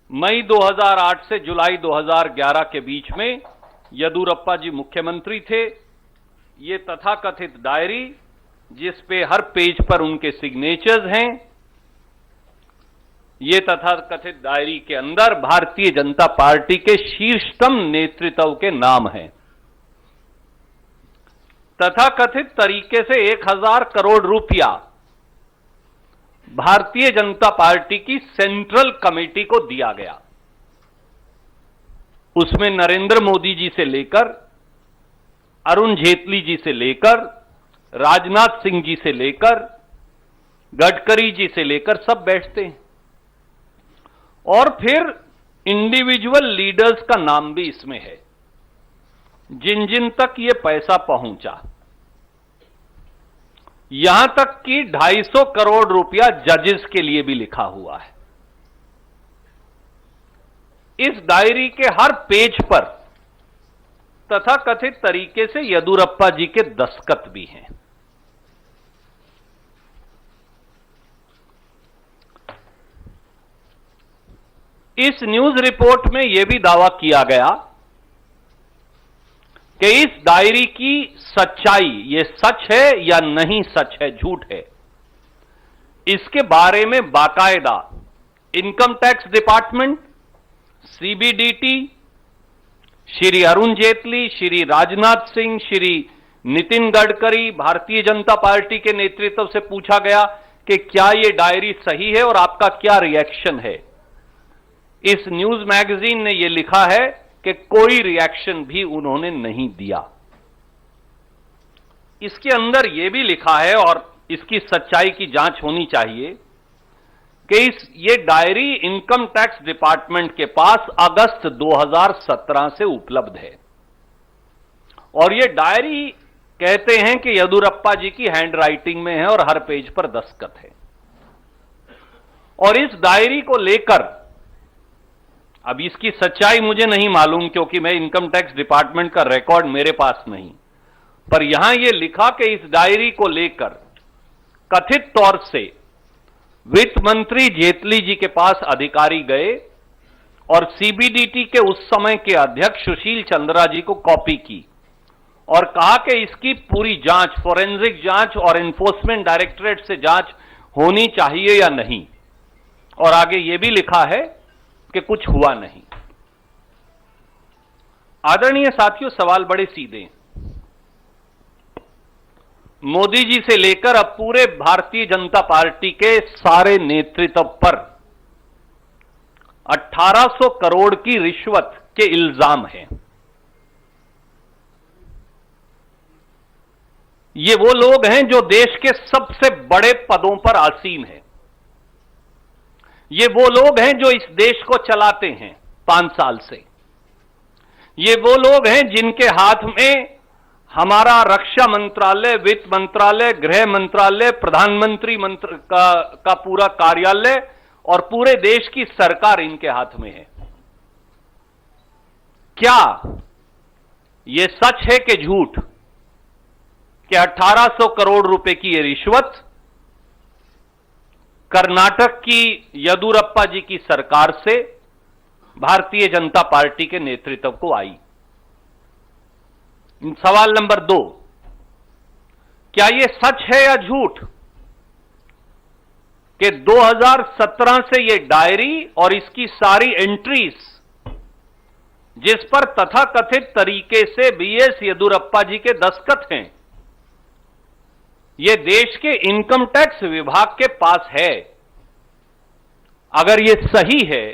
मई 2008 से जुलाई 2011 के बीच में येदुरप्पा जी मुख्यमंत्री थे. ये तथाकथित डायरी जिस पे हर पेज पर उनके सिग्नेचर्स हैं, ये तथाकथित डायरी के अंदर भारतीय जनता पार्टी के शीर्षतम नेतृत्व के नाम हैं। तथाकथित तरीके से 1000 करोड़ रुपया भारतीय जनता पार्टी की सेंट्रल कमेटी को दिया गया। उसमें नरेंद्र मोदी जी से लेकर, अरुण जेटली जी से लेकर, राजनाथ सिंह जी से लेकर, गडकरी जी से लेकर सब बैठते हैं। और फिर इंडिविजुअल लीडर्स का नाम भी इसमें है, जिन जिन तक ये पैसा पहुंचा। यहां तक कि 250 करोड़ रुपया जजेस के लिए भी लिखा हुआ है। इस डायरी के हर पेज पर तथाकथित तरीके से येदियुरप्पा जी के दस्तखत भी हैं। इस न्यूज रिपोर्ट में यह भी दावा किया गया कि इस डायरी की सच्चाई, ये सच है या नहीं सच है, झूठ है, इसके बारे में बाकायदा income tax department, CBDT, Shri Arun Jaitley, Shri Rajnath Singh, Shri Nitin Gadkari, Bharatiya Janata party के नेतृत्व से पूछा गया कि क्या यह डायरी सही है और आपका क्या रिएक्शन है। इस न्यूज मैगजीन ने यह लिखा है कि कोई रिएक्शन भी उन्होंने नहीं दिया। इसके अंदर यह भी लिखा है, और इसकी सच्चाई की जांच होनी चाहिए, कि ये डायरी इनकम टैक्स डिपार्टमेंट के पास अगस्त 2017 से उपलब्ध है। और ये डायरी कहते हैं कि येदियुरप्पा जी की हैंड राइटिंग में है और हर पेज पर दस्तखत है। और इस डायरी को लेकर, अब इसकी सच्चाई मुझे नहीं मालूम क्योंकि मैं इनकम टैक्स डिपार्टमेंट का रिकॉर्ड मेरे पास नहीं, पर यहां यह लिखा कि इस डायरी को लेकर कथित तौर से वित्त मंत्री जेटली जी के पास अधिकारी गए और सीबीडीटी के उस समय के अध्यक्ष सुशील चंद्रा जी को कॉपी की और कहा कि इसकी पूरी जांच, फोरेंसिक जांच और एनफोर्समेंट डायरेक्टरेट से जांच होनी चाहिए या नहीं। और आगे यह भी लिखा है कि कुछ हुआ नहीं। आदरणीय साथियों, सवाल बड़े सीधे हैं। मोदी जी से लेकर अब पूरे भारतीय जनता पार्टी के सारे नेतृत्व पर 1800 करोड़ की रिश्वत के इल्जाम हैं। ये वो लोग हैं जो देश के सबसे बड़े पदों पर आसीन हैं। ये वो लोग हैं जो इस देश को चलाते हैं 5 साल से। ये वो लोग हैं जिनके हाथ में हमारा रक्षा मंत्रालय, वित्त मंत्रालय, गृह मंत्रालय, प्रधानमंत्री का पूरा कार्यालय और पूरे देश की सरकार इनके हाथ में है। क्या यह सच है कि झूठ कि 1800 करोड़ रुपए की यह रिश्वत कर्नाटक की येदियुरप्पा जी की सरकार से भारतीय जनता पार्टी के नेतृत्व को आई? सवाल नंबर 2, क्या यह सच है या झूठ कि 2017 से यह डायरी और इसकी सारी एंट्रीज, जिस पर तथाकथित तरीके से बीएस येदियुरप्पा जी के दस्तखत हैं, यह देश के इनकम टैक्स विभाग के पास है? अगर यह सही है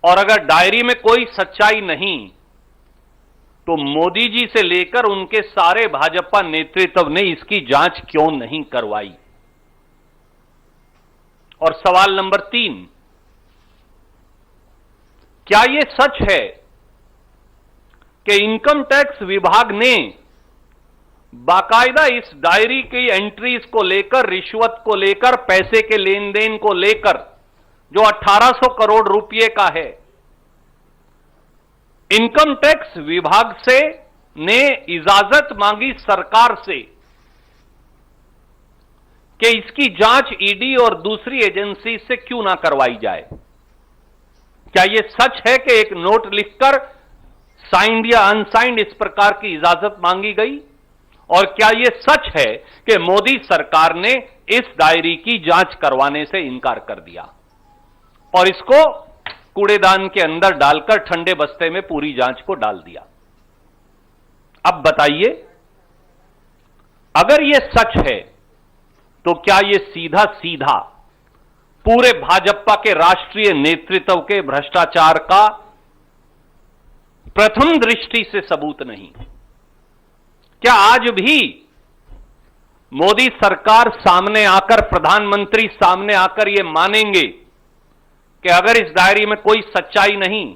और अगर डायरी में कोई सच्चाई नहीं, तो मोदी जी से लेकर उनके सारे भाजपा नेतृत्व ने इसकी जांच क्यों नहीं करवाई? और सवाल नंबर 3, क्या यह सच है कि इनकम टैक्स विभाग ने बाकायदा इस डायरी की एंट्रीज को लेकर, रिश्वत को लेकर, पैसे के लेन देन को लेकर, जो 1800 करोड़ रुपए का है, इनकम टैक्स विभाग से ने इजाजत मांगी सरकार से कि इसकी जांच ईडी और दूसरी एजेंसी से क्यों ना करवाई जाए? क्या यह सच है कि एक नोट लिखकर साइंड या अनसाइंड इस प्रकार की इजाजत मांगी गई? और क्या ये सच है कि मोदी सरकार ने इस डायरी की जांच करवाने से इनकार कर दिया और इसको कूड़ेदान के अंदर डालकर ठंडे बस्ते में पूरी जांच को डाल दिया? अब बताइए, अगर यह सच है तो क्या यह सीधा सीधा पूरे भाजपा के राष्ट्रीय नेतृत्व के भ्रष्टाचार का प्रथम दृष्टि से सबूत नहीं? क्या आज भी मोदी सरकार सामने आकर, प्रधानमंत्री सामने आकर यह मानेंगे कि अगर इस डायरी में कोई सच्चाई नहीं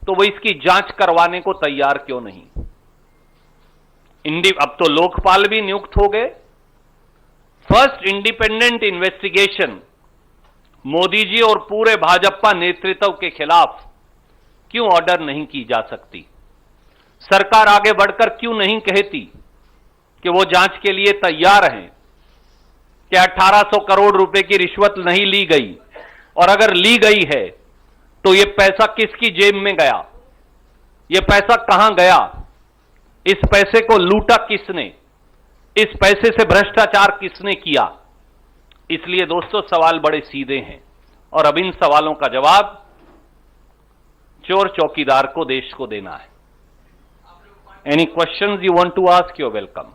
तो वो इसकी जांच करवाने को तैयार क्यों नहीं? अब तो लोकपाल भी नियुक्त हो गए। First independent investigation Modi ji और पूरे भाजपा नेतृत्व के खिलाफ क्यों ऑर्डर नहीं की जा सकती? सरकार आगे बढ़कर क्यों नहीं कहती कि वो जांच के लिए तैयार हैं, कि 1800 करोड़ रुपए की रिश्वत नहीं ली गई, और अगर ली गई है तो ये पैसा किसकी जेब में गया, ये पैसा कहां गया, इस पैसे को लूटा किसने, इस पैसे से भ्रष्टाचार किसने किया? इसलिए दोस्तों सवाल बड़े सीधे हैं और अब इन सवालों का जवाब चोर चौकीदार को, देश को देना है। Any questions you want to ask, you are welcome.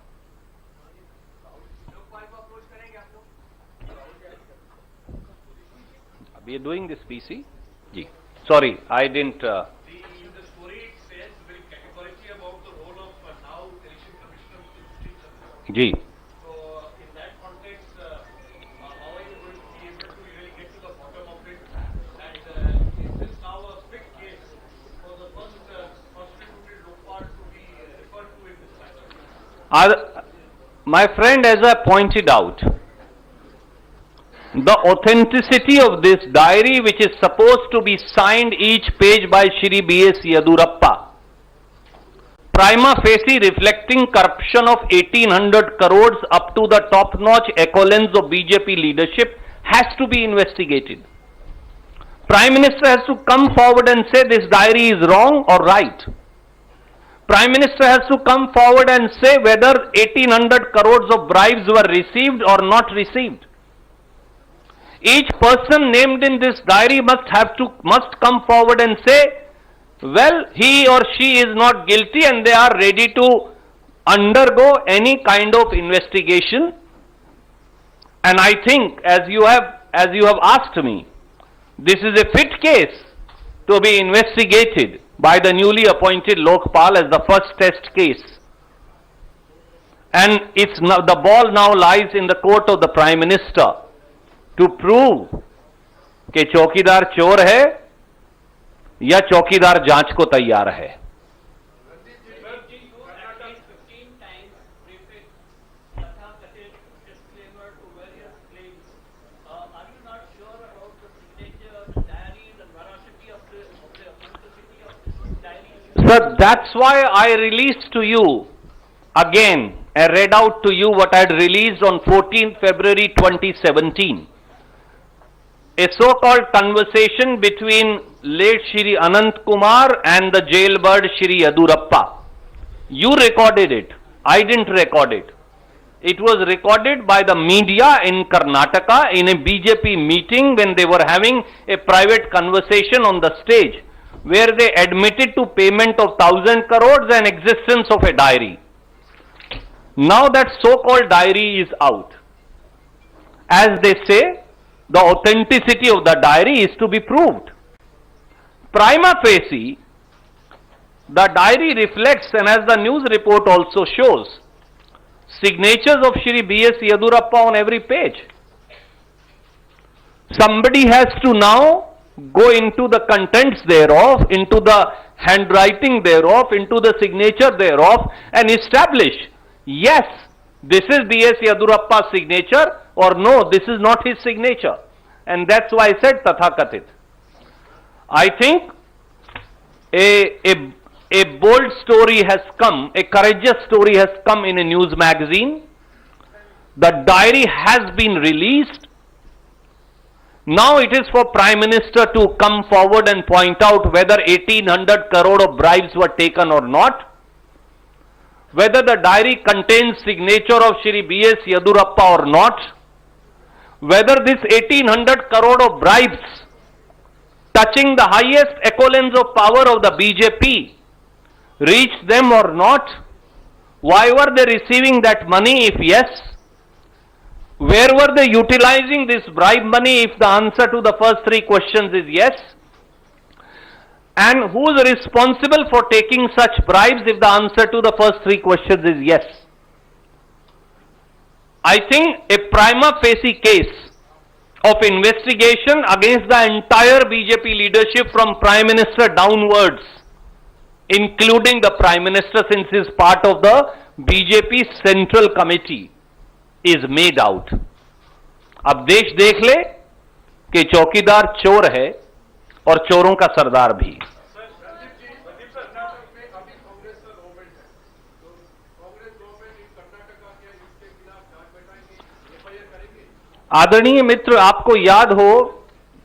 We are doing this PC G, sorry I didn't G. My friend, as I pointed out, the authenticity of this diary, which is supposed to be signed each page by Shri B.S. Yedurappa, prima facie reflecting corruption of 1800 crores up to the top-notch accolades of BJP leadership, has to be investigated. Prime Minister has to come forward and say this diary is wrong or right. Prime Minister has to come forward and say whether 1800 crores of bribes were received or not received. Each person named in this diary must come forward and say, well, he or she is not guilty and they are ready to undergo any kind of investigation. And I think, as you have asked me, this is a fit case to be investigated by the newly appointed Lokpal as the first test case. And the ball now lies in the court of the Prime Minister to prove कि चौकीदार चोर है या चौकीदार जांच को तैयार है। Sir, that's why I released to you again, I read out to you what I had released on 14th February 2017. A so-called conversation between late Shri Anant Kumar and the jailbird Shri Yedurappa. You recorded it. I didn't record it. It was recorded by the media in Karnataka in a BJP meeting when they were having a private conversation on the stage, where they admitted to payment of 1,000 crores and existence of a diary. Now that so-called diary is out. As they say, the authenticity of the diary is to be proved. Prima facie, the diary reflects, and as the news report also shows, signatures of Shri B.S. Yedurappa on every page. Somebody has to now go into the contents thereof, into the handwriting thereof, into the signature thereof, and establish, yes, this is B.S. Yedurappa's signature, or no, this is not his signature. And that's why I said Tathakathit. I think a bold story has come, a courageous story has come in a news magazine. The diary has been released. Now it is for Prime Minister to come forward and point out whether 1800 crore of bribes were taken or not. whether the diary contains signature of Shri B.S. Yedurappa or not, whether this 1800 crore of bribes touching the highest echelons of power of the BJP reached them or not, why were they receiving that money if yes, where were they utilizing this bribe money if the answer to the first three questions is yes, and who is responsible for taking such bribes if the answer to the first three questions is yes. I think a prima facie case of investigation against the entire BJP leadership from Prime Minister downwards, including the Prime Minister since he is part of the BJP Central Committee, is made out. अब देश देख ले कि चौकीदार चोर है और चोरों का सरदार भी। आदरणीय मित्र, आपको याद हो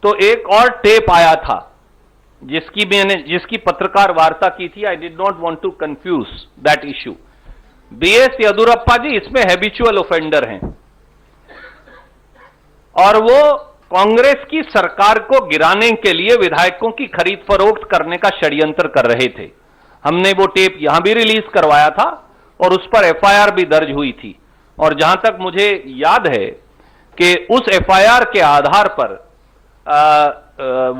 तो एक और टेप आया था जिसकी पत्रकार वार्ता की थी। I did not want to confuse that issue. B S Yediyurappa ji इसमें हैबिचुअल ऑफेंडर हैं और वो कांग्रेस की सरकार को गिराने के लिए विधायकों की खरीद फरोख्त करने का षड्यंत्र कर रहे थे। हमने वो टेप यहां भी रिलीज करवाया था और उस पर एफआईआर भी दर्ज हुई थी। और जहां तक मुझे याद है कि उस एफआईआर के आधार पर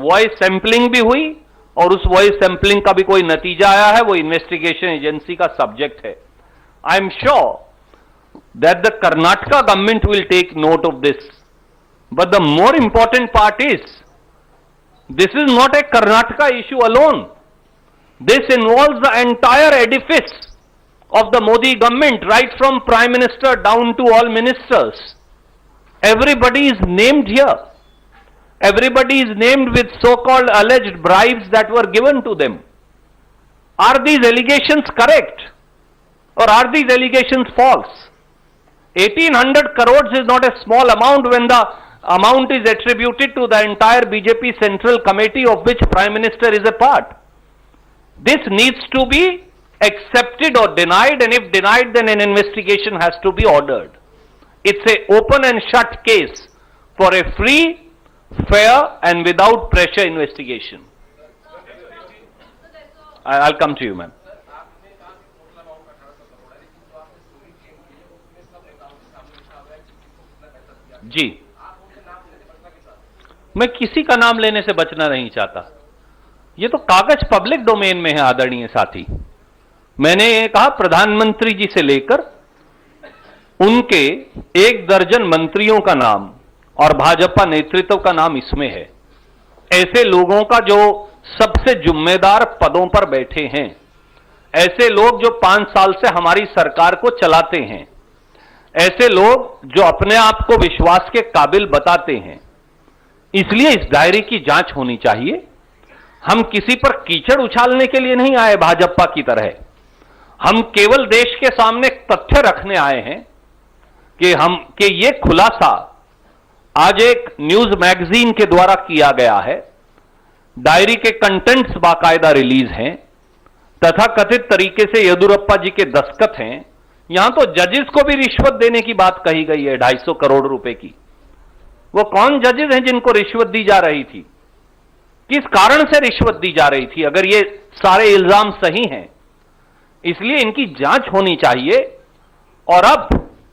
वॉइस सैंपलिंग भी हुई और उस वॉइस सैंपलिंग का भी कोई नतीजा आया है, वो इन्वेस्टिगेशन एजेंसी का सब्जेक्ट है। I am sure that the Karnataka government will take note of this, but the more important part is this is not a Karnataka issue alone, this involves the entire edifice of the Modi government, right from Prime Minister down to all ministers. Everybody is named here. Everybody is named with so-called alleged bribes that were given to them. Are these allegations correct? Or are these allegations false? 1800 crores is not a small amount when the amount is attributed to the entire BJP Central Committee of which Prime Minister is a part. This needs to be accepted or denied, and if denied then an investigation has to be ordered. It's a open and shut case for a free, fair and without pressure investigation. I'll come to you, ma'am. जी, मैं किसी का नाम लेने से बचना नहीं चाहता। ये तो कागज पब्लिक डोमेन में है आदरणीय साथी। मैंने ये कहा प्रधानमंत्री जी से लेकर उनके 1 दर्जन मंत्रियों का नाम और भाजपा नेतृत्व का नाम इसमें है। ऐसे लोगों का जो सबसे जिम्मेदार पदों पर बैठे हैं, ऐसे लोग जो 5 साल से हमारी सरकार को चलाते हैं, ऐसे लोग जो अपने आप को विश्वास के काबिल बताते हैं। इसलिए इस दायरे की जांच होनी चाहिए। हम किसी पर कीचड़ उछालने के लिए नहीं आए भाजपा की तरह। हम केवल देश के सामने तथ्य रखने आए हैं कि ये खुलासा आज एक न्यूज मैगजीन के द्वारा किया गया है। डायरी के कंटेंट्स बाकायदा रिलीज हैं, तथा कथित तरीके से येदुरप्पा जी के दस्तखत हैं। यहां तो जजेस को भी रिश्वत देने की बात कही गई है, 250 करोड़ रुपए की। वो कौन जजेस हैं जिनको रिश्वत दी जा रही थी? किस कारण से रिश्वत दी जा रही थी, अगर ये सारे इल्जाम सही हैं? इसलिए इनकी जांच होनी चाहिए। और अब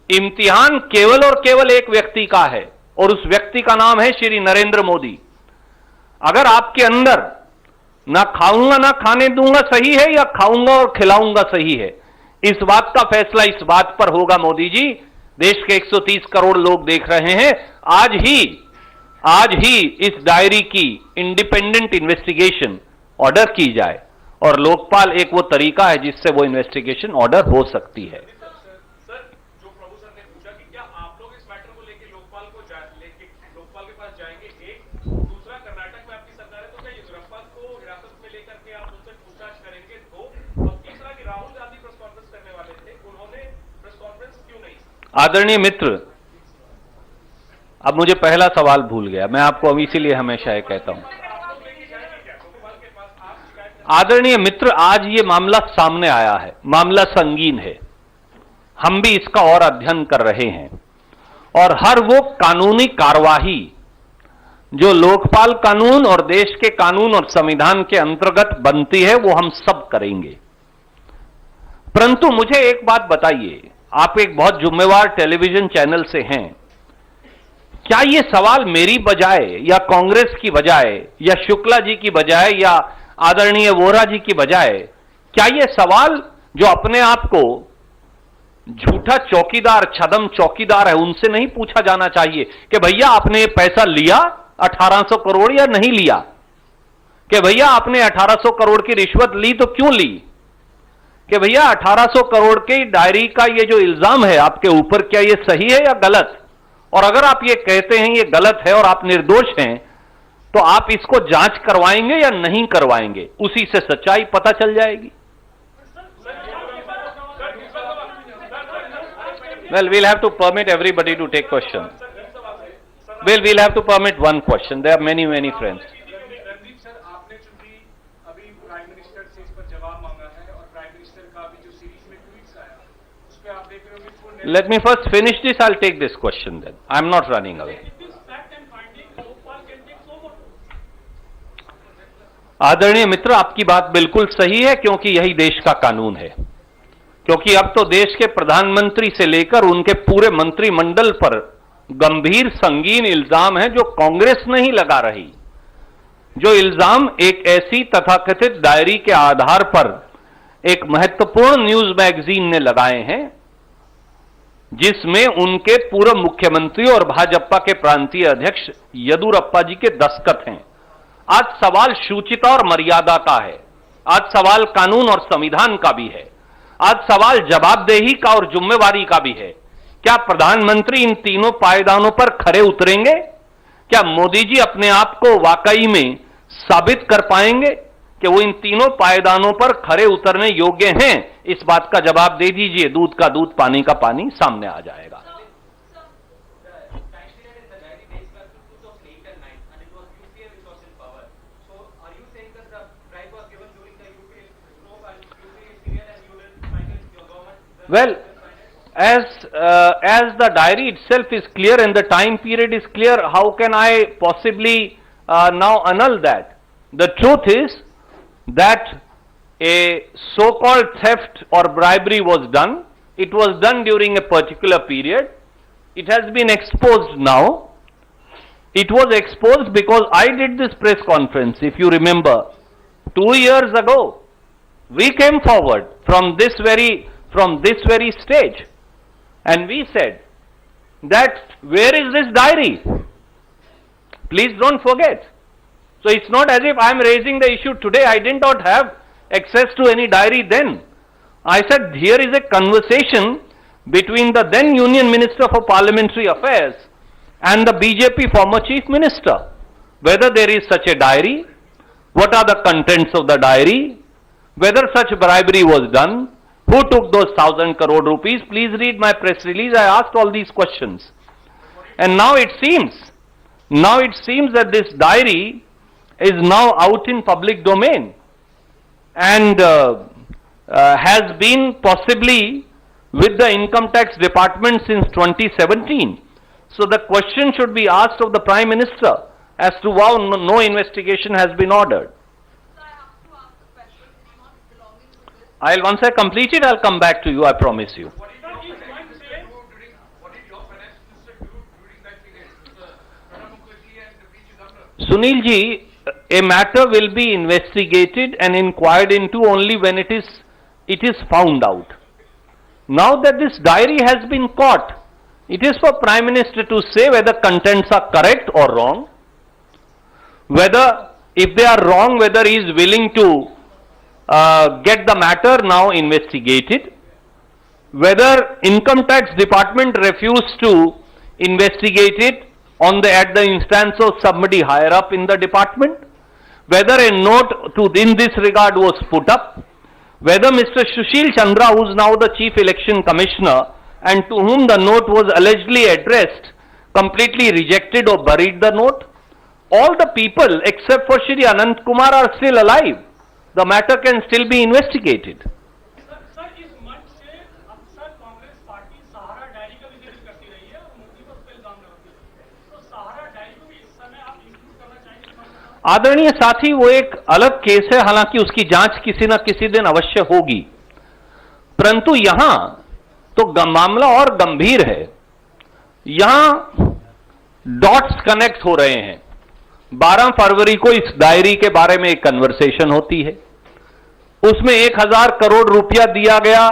इम्तिहान केवल और केवल एक व्यक्ति का है और उस व्यक्ति का नाम है श्री नरेंद्र मोदी। अगर आपके अंदर ना खाऊंगा ना खाने दूंगा सही है या खाऊंगा और खिलाऊंगा सही है, इस बात का फैसला इस बात पर होगा मोदी जी। देश के 130 करोड़ लोग देख रहे हैं। आज ही इस डायरी की इंडिपेंडेंट इन्वेस्टिगेशन ऑर्डर की जाए और लोकपाल एक वो तरीका है जिससे वो इन्वेस्टिगेशन ऑर्डर हो सकती है। आदरणीय मित्र, अब मुझे पहला सवाल भूल गया। मैं आपको अब इसीलिए हमेशा ये कहता हूं। आदरणीय मित्र, आज ये मामला सामने आया है, मामला संगीन है। हम भी इसका और अध्ययन कर रहे हैं और हर वो कानूनी कार्यवाही जो लोकपाल कानून और देश के कानून और संविधान के अंतर्गत बनती है वो हम सब करेंगे। परंतु मुझे एक बात बताइए, आप एक बहुत जिम्मेवार टेलीविजन चैनल से हैं, क्या ये सवाल मेरी बजाय या कांग्रेस की बजाय या शुक्ला जी की बजाय या आदरणीय वोरा जी की बजाय, क्या ये सवाल जो अपने आप को झूठा चौकीदार, छदम चौकीदार है, उनसे नहीं पूछा जाना चाहिए कि भैया आपने पैसा लिया 1800 करोड़ या नहीं लिया? कि भैया आपने 1800 करोड़ की रिश्वत ली तो क्यों ली? कि भैया 1800 करोड़ की डायरी का ये जो इल्जाम है आपके ऊपर, क्या ये सही है या गलत? और अगर आप ये कहते हैं ये गलत है और आप निर्दोष हैं, तो आप इसको जांच करवाएंगे या नहीं करवाएंगे? उसी से सच्चाई पता चल जाएगी। Well, we'll have to permit everybody to take questions. Well, we'll have to permit one question. There are many, many friends. Let me first finish this. I'll take this question then. I'm not running away. आदरणीय मित्र, आपकी बात बिल्कुल सही है, क्योंकि यही देश का कानून है। क्योंकि अब तो देश के प्रधानमंत्री से लेकर उनके पूरे मंत्रिमंडल पर गंभीर संगीन इल्जाम है जो कांग्रेस नहीं लगा रही। जो इल्जाम एक ऐसी तथाकथित डायरी के आधार पर एक महत्वपूर्ण न्यूज मैगजीन ने लगाए हैं, जिसमें उनके पूर्व मुख्यमंत्री और भाजपा के प्रांतीय अध्यक्ष येदियुरप्पा जी के दस्तखत हैं। आज सवाल शुचिता और मर्यादा का है, आज सवाल कानून और संविधान का भी है, आज सवाल जवाबदेही का और जिम्मेवारी का भी है। क्या प्रधानमंत्री इन तीनों पायदानों पर खरे उतरेंगे? क्या मोदी जी अपने आप को वाकई में साबित कर पाएंगे कि वो इन तीनों पायदानों पर खरे उतरने योग्य हैं? इस बात का जवाब दे दीजिए, दूध का दूध, पानी का पानी सामने आ जाएगा। Well, as the diary itself is clear and the time period is clear, how can I possibly now annul that? The truth is that a so-called theft or bribery was done. It was done during a particular period. It has been exposed now. It was exposed because I did this press conference, if you remember, 2 years ago. We came forward from this very stage, and we said that where is this diary? Please don't forget. So it's not as if I am raising the issue today. I did not have access to any diary then. I said here is a conversation between the then Union Minister for Parliamentary Affairs and the BJP former Chief Minister. Whether there is such a diary, what are the contents of the diary, whether such bribery was done, who took those 1,000 crore rupees. Please read my press release. I asked all these questions. And now it seems that this diary is now out in public domain and has been possibly with the Income Tax Department since 2017. So the question should be asked of the Prime Minister as to why no investigation has been ordered. Once I complete it, I'll come back to you, I promise you. Sunil ji, a matter will be investigated and inquired into only when it is found out. Now that this diary has been caught, it is for Prime Minister to say whether contents are correct or wrong, whether if they are wrong, whether he is willing to get the matter now investigated, whether Income Tax Department refused to investigate it at the instance of somebody higher up in the department, whether a note in this regard was put up, whether Mr. Sushil Chandra, who is now the Chief Election Commissioner and to whom the note was allegedly addressed, completely rejected or buried the note. All the people except for Shri Anant Kumar are still alive. The matter can still be investigated. आदरणीय साथी, वो एक अलग case है, हालांकि उसकी जांच किसी न किसी दिन अवश्य होगी, परंतु यहां तो मामला और गंभीर है। यहां डॉट्स कनेक्ट हो रहे हैं। 12 फरवरी को इस डायरी के बारे में एक कन्वर्सेशन होती है, उसमें 1000 करोड़ रुपया दिया गया,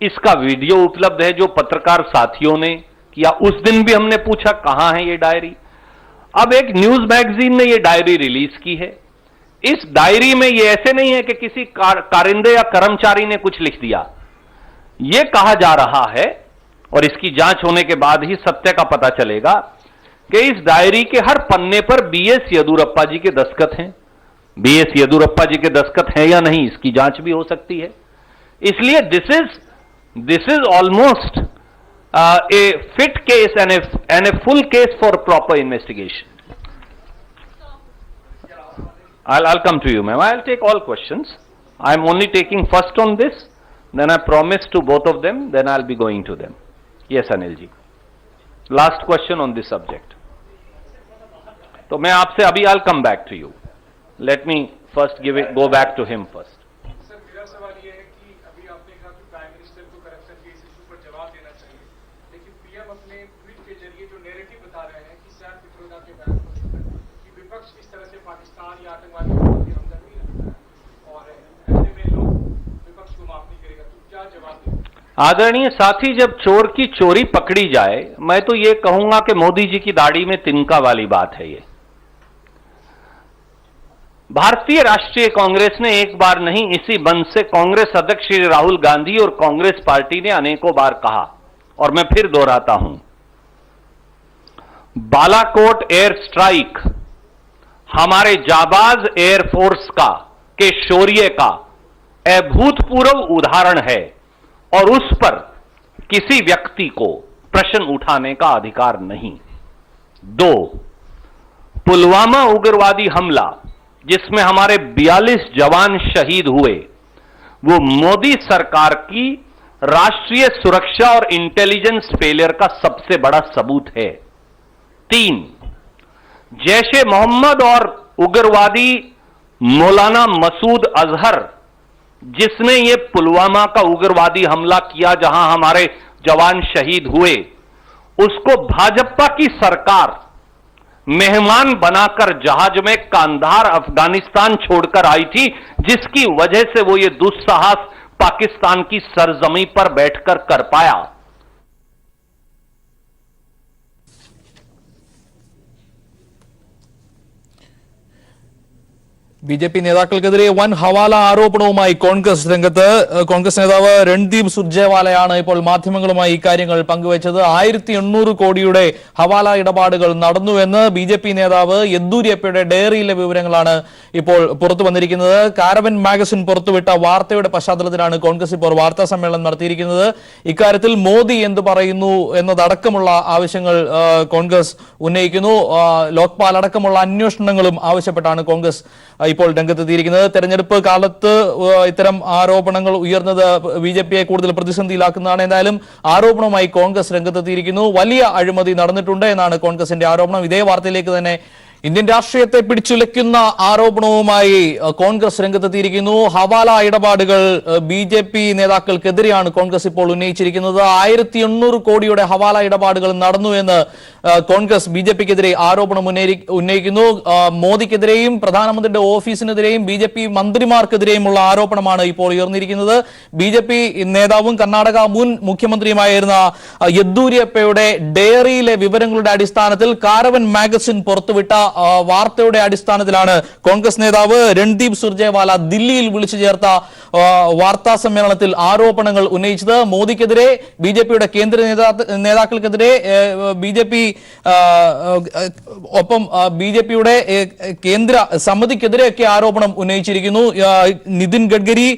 इसका वीडियो उपलब्ध है जो पत्रकार साथियों ने किया। उस दिन भी हमने पूछा कहां है ये डायरी। अब एक न्यूज मैगजीन ने ये डायरी रिलीज की है। इस डायरी में ये ऐसे नहीं है कि किसी कारिंदे या कर्मचारी ने कुछ लिख दिया। यह कहा जा रहा है, और इसकी जांच होने के बाद ही सत्य का पता चलेगा, कि इस डायरी के हर पन्ने पर बीएस येदुरप्पा जी के दस्तखत हैं। बीएस येदुरप्पा जी के दस्तखत हैं या नहीं, इसकी जांच भी हो सकती है। इसलिए this is almost A fit case and a full case for proper investigation. I'll come to you, ma'am. I'll take all questions. I'm only taking first on this, then I promise to both of them, then I'll be going to them. Yes, Anil ji. Last question on this subject. तो मैं आपसे अभी I'll come back to you. Let me first go back to him first. Sir, मेरा सवाल ये है कि अभी आपने कहा कि प्राइम मिनिस्टर को करप्शन के इस इशू पर जवाब देना चाहिए, लेकिन पीएम अपने ट्वीट के जरिए जो नैरेटिव बता रहे हैं कि सैम पित्रोदा के बयान को लेकर कि विपक्ष इस तरह से पाकिस्तान या आतंकवादियों की हमदर्दी रखता है और ऐसे में लोग विपक्ष को माफ नहीं करेगा, तो क्या जवाब दें? आदरणीय साथी, जब चोर की चोरी पकड़ी जाए, मैं तो ये कहूंगा कि मोदी जी की दाढ़ी में तिनका वाली बात है। ये भारतीय राष्ट्रीय कांग्रेस ने एक बार नहीं, इसी मंच से कांग्रेस अध्यक्ष श्री राहुल गांधी और कांग्रेस पार्टी ने अनेकों बार कहा, और मैं फिर दोहराता हूं, बालाकोट एयर स्ट्राइक हमारे जाबाज एयरफोर्स के शौर्य का अभूतपूर्व उदाहरण है, और उस पर किसी व्यक्ति को प्रश्न उठाने का अधिकार नहीं। 2, पुलवामा उग्रवादी हमला जिसमें हमारे 42 जवान शहीद हुए, वो मोदी सरकार की राष्ट्रीय सुरक्षा और इंटेलिजेंस फेलियर का सबसे बड़ा सबूत है। 3, जैश ए मोहम्मद और उग्रवादी मौलाना मसूद अजहर जिसने ये पुलवामा का उग्रवादी हमला किया जहां हमारे जवान शहीद हुए, उसको भाजपा की सरकार मेहमान बनाकर जहाज में कांधार अफगानिस्तान छोड़कर आई थी, जिसकी वजह से वो ये दुस्साहस पाकिस्तान की सरजमी पर बैठकर कर पाया। ബിജെപി നേതാക്കൾക്കെതിരെ വൻ ഹവാല ആരോപണവുമായി കോൺഗ്രസ് രംഗത്ത്. കോൺഗ്രസ് നേതാവ് രൺദീപ് സുർജേവാലയാണ് ഇപ്പോൾ മാധ്യമങ്ങളുമായി ഇക്കാര്യങ്ങൾ പങ്കുവച്ചത്. 1800 കോടിയുടെ ഹവാല ഇടപാടുകൾ നടന്നുവെന്ന് ബിജെപി നേതാവ് യെദ്യൂരപ്പയുടെ ഡയറിയിലെ വിവരങ്ങളാണ് ഇപ്പോൾ പുറത്തു വന്നിരിക്കുന്നത്. കാരവൻ മാഗസിൻ പുറത്തുവിട്ട വാർത്തയുടെ പശ്ചാത്തലത്തിലാണ് കോൺഗ്രസ് ഇപ്പോൾ വാർത്താ സമ്മേളനം നടത്തിയിരിക്കുന്നത്. ഇക്കാര്യത്തിൽ മോദി എന്ത് പറയുന്നു എന്നതടക്കമുള്ള ആവശ്യങ്ങൾ കോൺഗ്രസ് ഉന്നയിക്കുന്നു. ലോക്പാൽ അടക്കമുള്ള അന്വേഷണങ്ങളും ആവശ്യപ്പെട്ടാണ് കോൺഗ്രസ് ഇപ്പോൾ രംഗത്തെത്തിയിരിക്കുന്നത്. തെരഞ്ഞെടുപ്പ് കാലത്ത് ഇത്തരം ആരോപണങ്ങൾ ഉയർന്നത് ബിജെപിയെ കൂടുതൽ പ്രതിസന്ധിയിലാക്കുന്നതാണ്. എന്തായാലും ആരോപണവുമായി കോൺഗ്രസ് രംഗത്തെത്തിയിരിക്കുന്നു. വലിയ അഴിമതി നടന്നിട്ടുണ്ട് എന്നാണ് കോൺഗ്രസിന്റെ ആരോപണം. ഇതേ വാർത്തയിലേക്ക് തന്നെ ഇന്ത്യൻ രാഷ്ട്രീയത്തെ പിടിച്ചുലയ്ക്കുന്ന ആരോപണവുമായി കോൺഗ്രസ് രംഗത്തെത്തിയിരിക്കുന്നു. ഹവാല ഇടപാടുകൾ ബിജെപി നേതാക്കൾക്കെതിരെയാണ് കോൺഗ്രസ് ഇപ്പോൾ ഉന്നയിച്ചിരിക്കുന്നത്. 1800 കോടിയുടെ ഹവാല ഇടപാടുകൾ നടന്നു എന്ന് കോൺഗ്രസ് ബിജെപിക്കെതിരെ ആരോപണം ഉന്നയിക്കുന്നു. മോദിക്കെതിരെയും പ്രധാനമന്ത്രിയുടെ ഓഫീസിനെതിരെയും ബിജെപി മന്ത്രിമാർക്കെതിരെയുമുള്ള ആരോപണമാണ് ഇപ്പോൾ ഉയർന്നിരിക്കുന്നത്. ബിജെപി നേതാവും കർണാടക മുൻ മുഖ്യമന്ത്രിയുമായിരുന്ന യെദ്യൂരപ്പയുടെ ഡയറിയിലെ വിവരങ്ങളുടെ അടിസ്ഥാനത്തിൽ കാരവൻ മാഗസിൻ പുറത്തുവിട്ട വാർത്തയുടെ അടിസ്ഥാനത്തിലാണ് കോൺഗ്രസ് നേതാവ് രൺദീപ് സുർജേവാല ദില്ലിയിൽ വിളിച്ചു ചേർത്ത വാർത്താ സമ്മേളനത്തിൽ ആരോപണങ്ങൾ ഉന്നയിച്ചത്. മോദിക്കെതിരെ ബിജെപിയുടെ കേന്ദ്ര നേതാക്കൾക്കെതിരെ ബിജെപി ഒപ്പം ബിജെപിയുടെ കേന്ദ്ര സമിതിക്കെതിരെയൊക്കെ ആരോപണം ഉന്നയിച്ചിരിക്കുന്നു. നിതിൻ ഗഡ്കരി,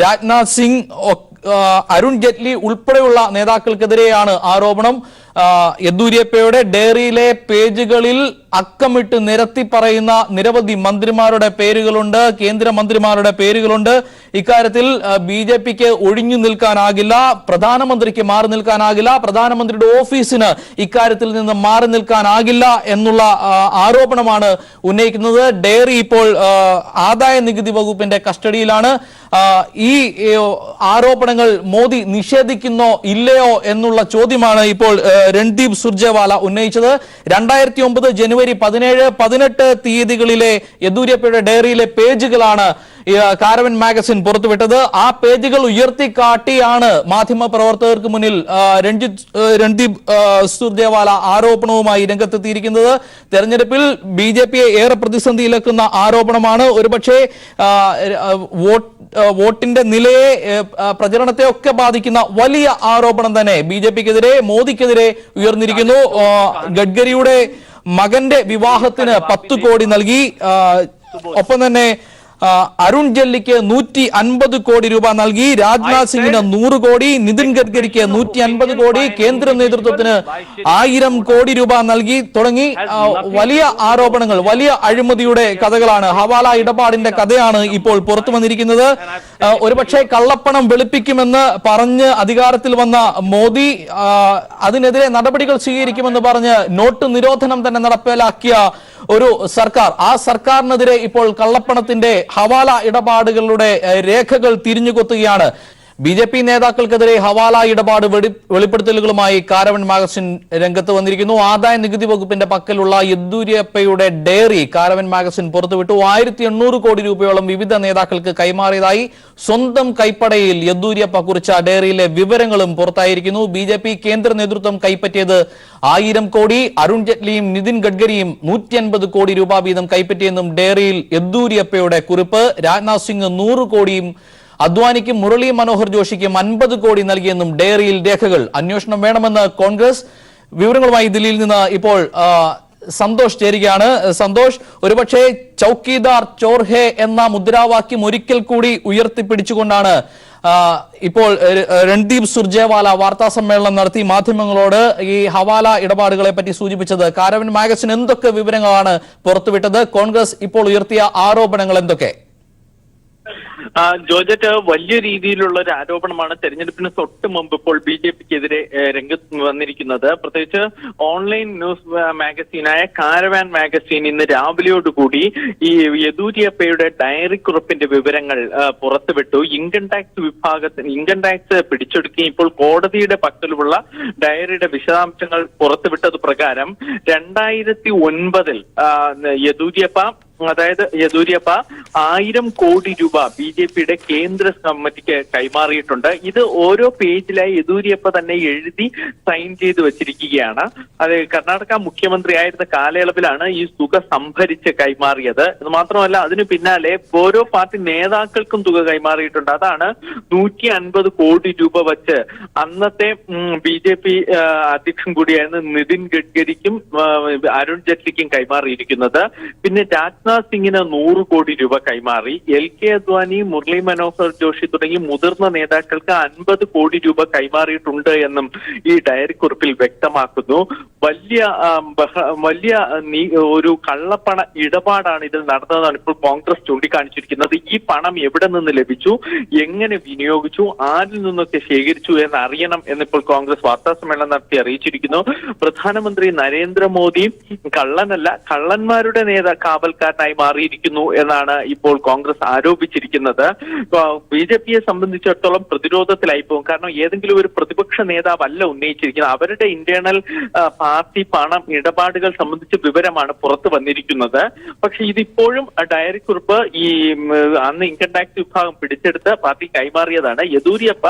രാജ്നാഥ് സിംഗ്, അരുൺ ജെയ്റ്റ്ലി ഉൾപ്പെടെയുള്ള നേതാക്കൾക്കെതിരെയാണ് ആരോപണം. യെദ്യൂരപ്പയുടെ ഡയറിയിലെ പേജുകളിൽ അക്കമിട്ട് നിരത്തി പറയുന്ന നിരവധി മന്ത്രിമാരുടെ പേരുകളുണ്ട്, കേന്ദ്രമന്ത്രിമാരുടെ പേരുകളുണ്ട്. ഇക്കാര്യത്തിൽ BJPക്ക് ഒഴിഞ്ഞു നിൽക്കാനാകില്ല, പ്രധാനമന്ത്രിക്ക് മാറി നിൽക്കാനാകില്ല, പ്രധാനമന്ത്രിയുടെ ഓഫീസിന് ഇക്കാര്യത്തിൽ നിന്ന് മാറി നിൽക്കാനാകില്ല എന്നുള്ള ആരോപണമാണ് ഉന്നയിക്കുന്നത്. ഡയറി ഇപ്പോൾ ആദായ നികുതി വകുപ്പിന്റെ കസ്റ്റഡിയിലാണ്. ഈ ആരോപണങ്ങൾ മോദി നിഷേധിക്കുന്നോ ഇല്ലയോ എന്നുള്ള ചോദ്യമാണ് ഇപ്പോൾ രൺദീപ് സുർജേവാല ഉന്നയിച്ചത്. 2009 ജനുവരി 17, 18 തീയതികളിലെ യെദ്യൂരപ്പയുടെ ഡയറിയിലെ പേജുകളാണ് കാരവൻ മാഗസിൻ പുറത്തുവിട്ടത്. ആ പേജുകൾ ഉയർത്തിക്കാട്ടിയാണ് മാധ്യമ പ്രവർത്തകർക്ക് മുന്നിൽ രൺദീപ് സുർജേവാല ആരോപണവുമായി രംഗത്തെത്തിയിരിക്കുന്നത്. തെരഞ്ഞെടുപ്പിൽ BJPയെ ഏറെ പ്രതിസന്ധിയിലാക്കുന്ന ആരോപണമാണ്. ഒരുപക്ഷെ വോട്ടിന്റെ നിലയെ, പ്രചരണത്തെ ഒക്കെ ബാധിക്കുന്ന വലിയ ആരോപണം തന്നെ BJPക്കെതിരെ, മോദിക്കെതിരെ ഉയർന്നിരിക്കുന്നു. ഗഡ്കരിയുടെ മകന്റെ വിവാഹത്തിന് 10 കോടി നൽകി. ഒപ്പം തന്നെ അരുൺ ജെയ്റ്റ്ലിക്ക് 150 കോടി രൂപ നൽകി, രാജ്നാഥ് സിംഗിന് 100 കോടി, നിതിൻ ഗഡ്കരിക്ക് 150 കോടി, കേന്ദ്ര നേതൃത്വത്തിന് 1000 കോടി രൂപ നൽകി തുടങ്ങി വലിയ ആരോപണങ്ങൾ, വലിയ അഴിമതിയുടെ കഥകളാണ്, ഹവാല ഇടപാടിന്റെ കഥയാണ് ഇപ്പോൾ പുറത്തു വന്നിരിക്കുന്നത്. ഒരുപക്ഷെ കള്ളപ്പണം വെളുപ്പിക്കുമെന്ന് പറഞ്ഞ് അധികാരത്തിൽ വന്ന മോദി അതിനെതിരെ നടപടികൾ സ്വീകരിക്കുമെന്ന് പറഞ്ഞ് നോട്ട് നിരോധനം തന്നെ നടപ്പിലാക്കിയ ഒരു സർക്കാർ, ആ സർക്കാരിനെതിരെ ഇപ്പോൾ കള്ളപ്പണത്തിന്റെ ഹവാല ഇടപാടുകളുടെ രേഖകൾ തിരിഞ്ഞുകൊത്തുകയാണ്. BJP നേതാക്കൾക്കെതിരെ ഹവാല ഇടപാട് വെളിപ്പെടുത്തലുകളുമായി കാരവൻ മാഗസിൻ രംഗത്ത് വന്നിരിക്കുന്നു. ആദായ നികുതി വകുപ്പിന്റെ പക്കലുള്ള യെദ്യൂരപ്പയുടെ ഡയറി കാരവൻ മാഗസിൻ പുറത്തുവിട്ടു. 1800 കോടി രൂപയോളം വിവിധ നേതാക്കൾക്ക് കൈമാറിയതായി സ്വന്തം കൈപ്പടയിൽ യെദ്യൂരപ്പ കുറിച്ച ഡയറിയിലെ വിവരങ്ങളും പുറത്തായിരിക്കുന്നു. BJP കേന്ദ്ര നേതൃത്വം കൈപ്പറ്റിയത് 1000 കോടി, അരുൺ ജെയ്റ്റ്ലിയും നിതിൻ ഗഡ്കരിയും 150 കോടി രൂപ വീതം കൈപ്പറ്റിയെന്നും ഡയറിയിൽ യെദ്യൂരപ്പയുടെ കുറിപ്പ്. രാജ്നാഥ് സിംഗ് 100 കോടിയും അദ്വാനിക്കും മുരളി മനോഹർ ജോഷിക്കും 50 കോടി നൽകിയെന്നും ഡയറിയിൽ രേഖകൾ. അന്വേഷണം വേണമെന്ന് കോൺഗ്രസ്. വിവരങ്ങളുമായി ദില്ലിയിൽ നിന്ന് ഇപ്പോൾ സന്തോഷ് ചേരുകയാണ്. സന്തോഷ്, ഒരുപക്ഷെ ചൌക്കീദാർ ചോർ ഹേ എന്ന മുദ്രാവാക്യം ഒരിക്കൽ കൂടി ഉയർത്തിപ്പിടിച്ചുകൊണ്ടാണ് ഇപ്പോൾ രൺദീപ് സുർജേവാല വാർത്താ സമ്മേളനം നടത്തി മാധ്യമങ്ങളോട് ഈ ഹവാല ഇടപാടുകളെ പറ്റി സൂചിപ്പിച്ചത്. കാരവൻ മാഗസിൻ എന്തൊക്കെ വിവരങ്ങളാണ് പുറത്തുവിട്ടത്? കോൺഗ്രസ് ഇപ്പോൾ ഉയർത്തിയ ആരോപണങ്ങൾ എന്തൊക്കെ? ജോർജറ്റ്, വലിയ രീതിയിലുള്ള ഒരു ആരോപണമാണ് തെരഞ്ഞെടുപ്പിന് തൊട്ട് മുമ്പ് ഇപ്പോൾ BJPക്കെതിരെ രംഗത്ത് വന്നിരിക്കുന്നത്. പ്രത്യേകിച്ച് ഓൺലൈൻ ന്യൂസ് മാഗസീനായ കാരവാൻ മാഗസീൻ ഇന്ന് രാവിലെയോടുകൂടി ഈ യെദ്യൂരപ്പയുടെ ഡയറി കുറിപ്പിന്റെ വിവരങ്ങൾ പുറത്തുവിട്ടു. ഇൻകം ടാക്സ് പിടിച്ചെടുക്കുകയും ഇപ്പോൾ കോടതിയുടെ പക്കലുള്ള ഡയറിയുടെ വിശദാംശങ്ങൾ പുറത്തുവിട്ടത് പ്രകാരം 2009 യെദ്യൂരപ്പ 1000 കോടി രൂപ BJPയുടെ കേന്ദ്ര കമ്മിറ്റിക്ക് കൈമാറിയിട്ടുണ്ട്. ഇത് ഓരോ പേജിലായി യെദ്യൂരപ്പ തന്നെ എഴുതി സൈൻ ചെയ്ത് വെച്ചിരിക്കുകയാണ്. അത് കർണാടക മുഖ്യമന്ത്രിയായിരുന്ന കാലയളവിലാണ് ഈ തുക സംഭരിച്ച് കൈമാറിയത്. ഇത് മാത്രമല്ല, അതിനു പിന്നാലെ ഓരോ പാർട്ടി നേതാക്കൾക്കും തുക കൈമാറിയിട്ടുണ്ട്. അതാണ് 150 കോടി രൂപ വച്ച് അന്നത്തെ BJP അധ്യക്ഷൻ കൂടിയായിരുന്ന നിതിൻ ഗഡ്കരിക്കും അരുൺ ജെയ്റ്റ്ലിക്കും കൈമാറിയിരിക്കുന്നത്. പിന്നെ രാജ്നാഥ് സിംഗിന് 100 കോടി രൂപ കൈമാറി. LK അദ്വാനി, മുരളി മനോഹർ ജോഷി തുടങ്ങി മുതിർന്ന നേതാക്കൾക്ക് 50 കോടി രൂപ കൈമാറിയിട്ടുണ്ട് എന്നും ഈ ഡയറി കുറിപ്പിൽ വ്യക്തമാക്കുന്നു. വലിയ ഒരു കള്ളപ്പണ ഇടപാടാണ് ഇതിൽ നടന്നതെന്നാണ് ഇപ്പോൾ കോൺഗ്രസ് ചൂണ്ടിക്കാണിച്ചിരിക്കുന്നത്. ഈ പണം എവിടെ നിന്ന് ലഭിച്ചു, എങ്ങനെ വിനിയോഗിച്ചു, ആരിൽ നിന്നൊക്കെ ശേഖരിച്ചു എന്ന് അറിയണം എന്നിപ്പോൾ കോൺഗ്രസ് വാർത്താ സമ്മേളനം നടത്തി അറിയിച്ചിരിക്കുന്നു. പ്രധാനമന്ത്രി നരേന്ദ്രമോദി കള്ളനല്ല, കള്ളന്മാരുടെ കാവൽക്കാരനായി മാറിയിരിക്കുന്നു എന്നാണ് ഇപ്പോൾ കോൺഗ്രസ് ആരോപിച്ചിരിക്കുന്നത്. BJPയെ സംബന്ധിച്ചിടത്തോളം പ്രതിരോധത്തിലായി പോകും. കാരണം ഏതെങ്കിലും ഒരു പ്രതിപക്ഷ നേതാവല്ല ഉന്നയിച്ചിരിക്കുന്നത്. അവരുടെ ഇന്റേണൽ പാർട്ടി പണം ഇടപാടുകൾ സംബന്ധിച്ച വിവരമാണ് പുറത്തു വന്നിരിക്കുന്നത്. പക്ഷെ ഇതിപ്പോഴും ഡയറി കുറിപ്പ് ഈ അന്ന് ഇൻകം ടാക്സ് വിഭാഗം പിടിച്ചെടുത്ത് പാർട്ടി കൈമാറിയതാണ്. യെദ്യൂരപ്പ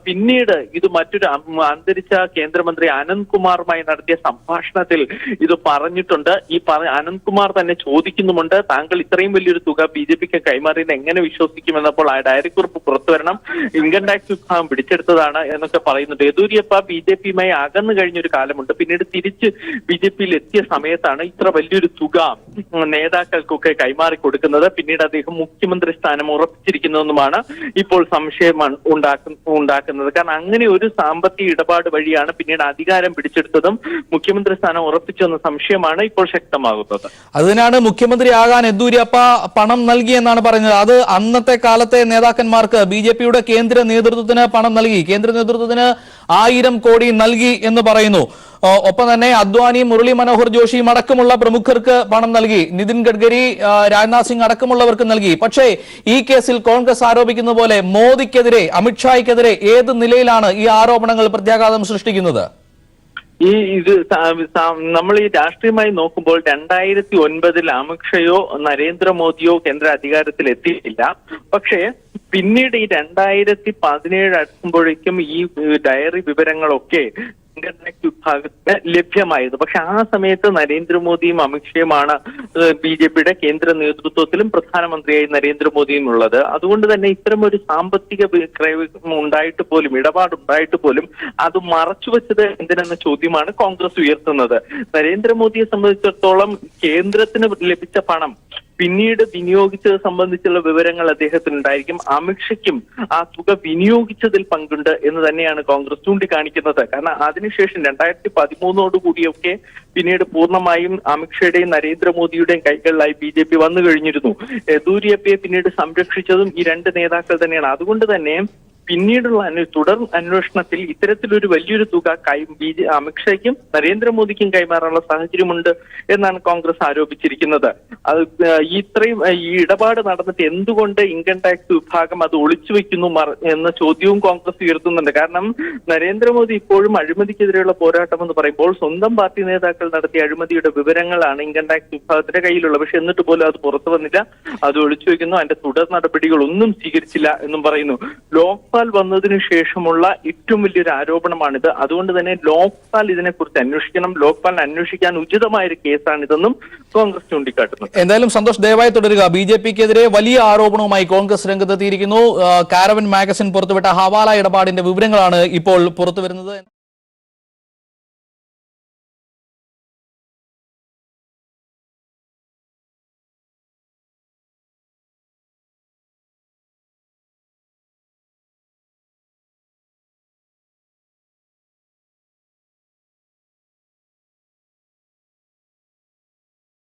പിന്നീട് ഇത് മറ്റൊരു അന്തരിച്ച കേന്ദ്രമന്ത്രി അനന്ത്കുമാറുമായി നടത്തിയ സംഭാഷണത്തിൽ ഇത് പറഞ്ഞിട്ടുണ്ട്. ഈ അനന്ത്കുമാർ തന്നെ ചോദിക്കുന്നുമുണ്ട്, താങ്കൾ ഇത്രയും വലിയൊരു തുക BJPക്ക് കൈമാറിയത് എങ്ങനെ വിശ്വസിക്കുമെന്നപ്പോൾ ആ ഡയറി കുറിപ്പ് പുറത്തു വരണം, ഇൻകം ടാക്സ് വിഭാഗം പിടിച്ചെടുത്തതാണ് എന്നൊക്കെ പറയുന്നുണ്ട്. യെദ്യൂരപ്പ BJPയുമായി അകന്നു കഴിഞ്ഞൊരു കാലമുണ്ട്. പിന്നീട് തിരിച്ച് BJP-യിൽ എത്തിയ സമയത്താണ് ഇത്ര വലിയൊരു തുക നേതാക്കൾക്കൊക്കെ കൈമാറി കൊടുക്കുന്നത്. പിന്നീട് അദ്ദേഹം മുഖ്യമന്ത്രി സ്ഥാനം ഉറപ്പിച്ചിരിക്കുന്നതെന്നുമാണ് ഇപ്പോൾ സംശയം ഉണ്ടാക്കുന്നത്. കാരണം അങ്ങനെ ഒരു സാമ്പത്തിക ഇടപാട് വഴിയാണ് പിന്നീട് അധികാരം പിടിച്ചെടുത്തതും മുഖ്യമന്ത്രി സ്ഥാനം ഉറപ്പിച്ചെന്ന സംശയമാണ് ഇപ്പോൾ ശക്തമാകുന്നത്. അതിനാണ് മുഖ്യമന്ത്രിയാകാൻ യെദ്യൂരപ്പ പണം നൽകിയെന്നാണ് പറയുന്നത്. അത് അന്നത്തെ കാലത്തെ നേതാക്കന്മാർക്ക് BJP-യുടെ കേന്ദ്ര നേതൃത്വത്തിന് പണം നൽകി, കേന്ദ്ര നേതൃത്വത്തിന് 1000 കോടി നൽകി എന്ന് പറയുന്നു. ഒപ്പം തന്നെ അദ്വാനി, മുരളി മനോഹർ ജോഷിയും അടക്കമുള്ള പ്രമുഖർക്ക് പണം നൽകി, നിതിൻ ഗഡ്കരി, രാജ്നാഥ് സിംഗ് അടക്കമുള്ളവർക്ക് നൽകി. പക്ഷേ ഈ കേസിൽ കോൺഗ്രസ് ആരോപിക്കുന്ന പോലെ മോദിക്കെതിരെ, അമിത്ഷായ്ക്കെതിരെ ഏത് നിലയിലാണ് ഈ ആരോപണങ്ങൾ പ്രത്യാഘാതം സൃഷ്ടിക്കുന്നത്? നമ്മൾ ഈ രാഷ്ട്രീയമായി നോക്കുമ്പോൾ 2009 അമിത്ഷയോ നരേന്ദ്രമോദിയോ കേന്ദ്ര അധികാരത്തിൽ എത്തിയിട്ടില്ല. പക്ഷേ പിന്നീട് ഈ 2017 അടുക്കുമ്പോഴേക്കും ഈ ഡയറി വിവരങ്ങളൊക്കെ ഇൻകം ടാക്സ് വിഭാഗത്തിന് ലഭ്യമായത്. പക്ഷെ ആ സമയത്ത് നരേന്ദ്രമോദിയും അമിത്ഷയുമാണ് BJP-യുടെ കേന്ദ്ര നേതൃത്വത്തിലും പ്രധാനമന്ത്രിയായി നരേന്ദ്രമോദിയും ഉള്ളത്. അതുകൊണ്ട് തന്നെ ഇത്തരം ഒരു സാമ്പത്തിക ഉണ്ടായിട്ട് പോലും, ഇടപാടുണ്ടായിട്ട് പോലും അത് മറച്ചുവെച്ചത് എന്തിനെന്ന ചോദ്യമാണ് കോൺഗ്രസ് ഉയർത്തുന്നത്. നരേന്ദ്രമോദിയെ സംബന്ധിച്ചിടത്തോളം കേന്ദ്രത്തിന് ലഭിച്ച പണം പിന്നീട് വിനിയോഗിച്ചത് സംബന്ധിച്ചുള്ള വിവരങ്ങൾ അദ്ദേഹത്തിനുണ്ടായിരിക്കും. അമിത്ഷയ്ക്കും ആ തുക വിനിയോഗിച്ചതിൽ പങ്കുണ്ട് എന്ന് തന്നെയാണ് കോൺഗ്രസ് ചൂണ്ടിക്കാണിക്കുന്നത്. കാരണം അതിനുശേഷം 2013 പിന്നീട് പൂർണ്ണമായും അമിത്ഷയുടെയും നരേന്ദ്രമോദിയുടെയും കൈകളിലായി BJP വന്നു കഴിഞ്ഞിരുന്നു. യെദ്യൂരപ്പയെ പിന്നീട് സംരക്ഷിച്ചതും ഈ രണ്ട് നേതാക്കൾ തന്നെയാണ്. അതുകൊണ്ട് തന്നെ പിന്നീടുള്ള തുടർ അന്വേഷണത്തിൽ ഇത്തരത്തിലൊരു വലിയൊരു തുക അമിത്ഷയ്ക്കും നരേന്ദ്രമോദിക്കും കൈമാറാനുള്ള സാഹചര്യമുണ്ട് എന്നാണ് കോൺഗ്രസ് ആരോപിച്ചിരിക്കുന്നത്. അത് ഇത്രയും ഈ ഇടപാട് നടന്നിട്ട് എന്തുകൊണ്ട് ഇൻകം ടാക്സ് വിഭാഗം അത് ഒളിച്ചു വെക്കുന്നു എന്ന ചോദ്യവും കോൺഗ്രസ് ഉയർത്തുന്നുണ്ട്. കാരണം നരേന്ദ്രമോദി ഇപ്പോഴും അഴിമതിക്കെതിരെയുള്ള പോരാട്ടം എന്ന് പറയുമ്പോൾ സ്വന്തം പാർട്ടി നേതാക്കൾ നടത്തിയ അഴിമതിയുടെ വിവരങ്ങളാണ് ഇൻകം ടാക്സ് വിഭാഗത്തിന്റെ കയ്യിലുള്ളത്. പക്ഷെ എന്നിട്ട് പോലും അത് പുറത്തു വന്നില്ല, അത് ഒളിച്ചു വെക്കുന്നു, അതിന്റെ തുടർ നടപടികളൊന്നും സ്വീകരിച്ചില്ല എന്നും പറയുന്നു. ലോക്പാൽ വന്നതിന് ശേഷമുള്ള ഏറ്റവും വലിയൊരു ആരോപണമാണിത്. അതുകൊണ്ട് തന്നെ ലോക്പാൽ ഇതിനെക്കുറിച്ച് അന്വേഷിക്കണം, ലോക്പാലിനെ അന്വേഷിക്കാൻ ഉചിതമായ ഒരു കേസാണിതെന്നും കോൺഗ്രസ് ചൂണ്ടിക്കാട്ടുന്നു. എന്തായാലും സന്തോഷ്, ദയവായി തുടരുക. BJP-ക്കെതിരെ വലിയ ആരോപണവുമായി കോൺഗ്രസ് രംഗത്തെത്തിയിരിക്കുന്നു. കാരവൻ മാഗസിൻ പുറത്തുവിട്ട ഹവാല ഇടപാടിന്റെ വിവരങ്ങളാണ് ഇപ്പോൾ പുറത്തുവരുന്നത്.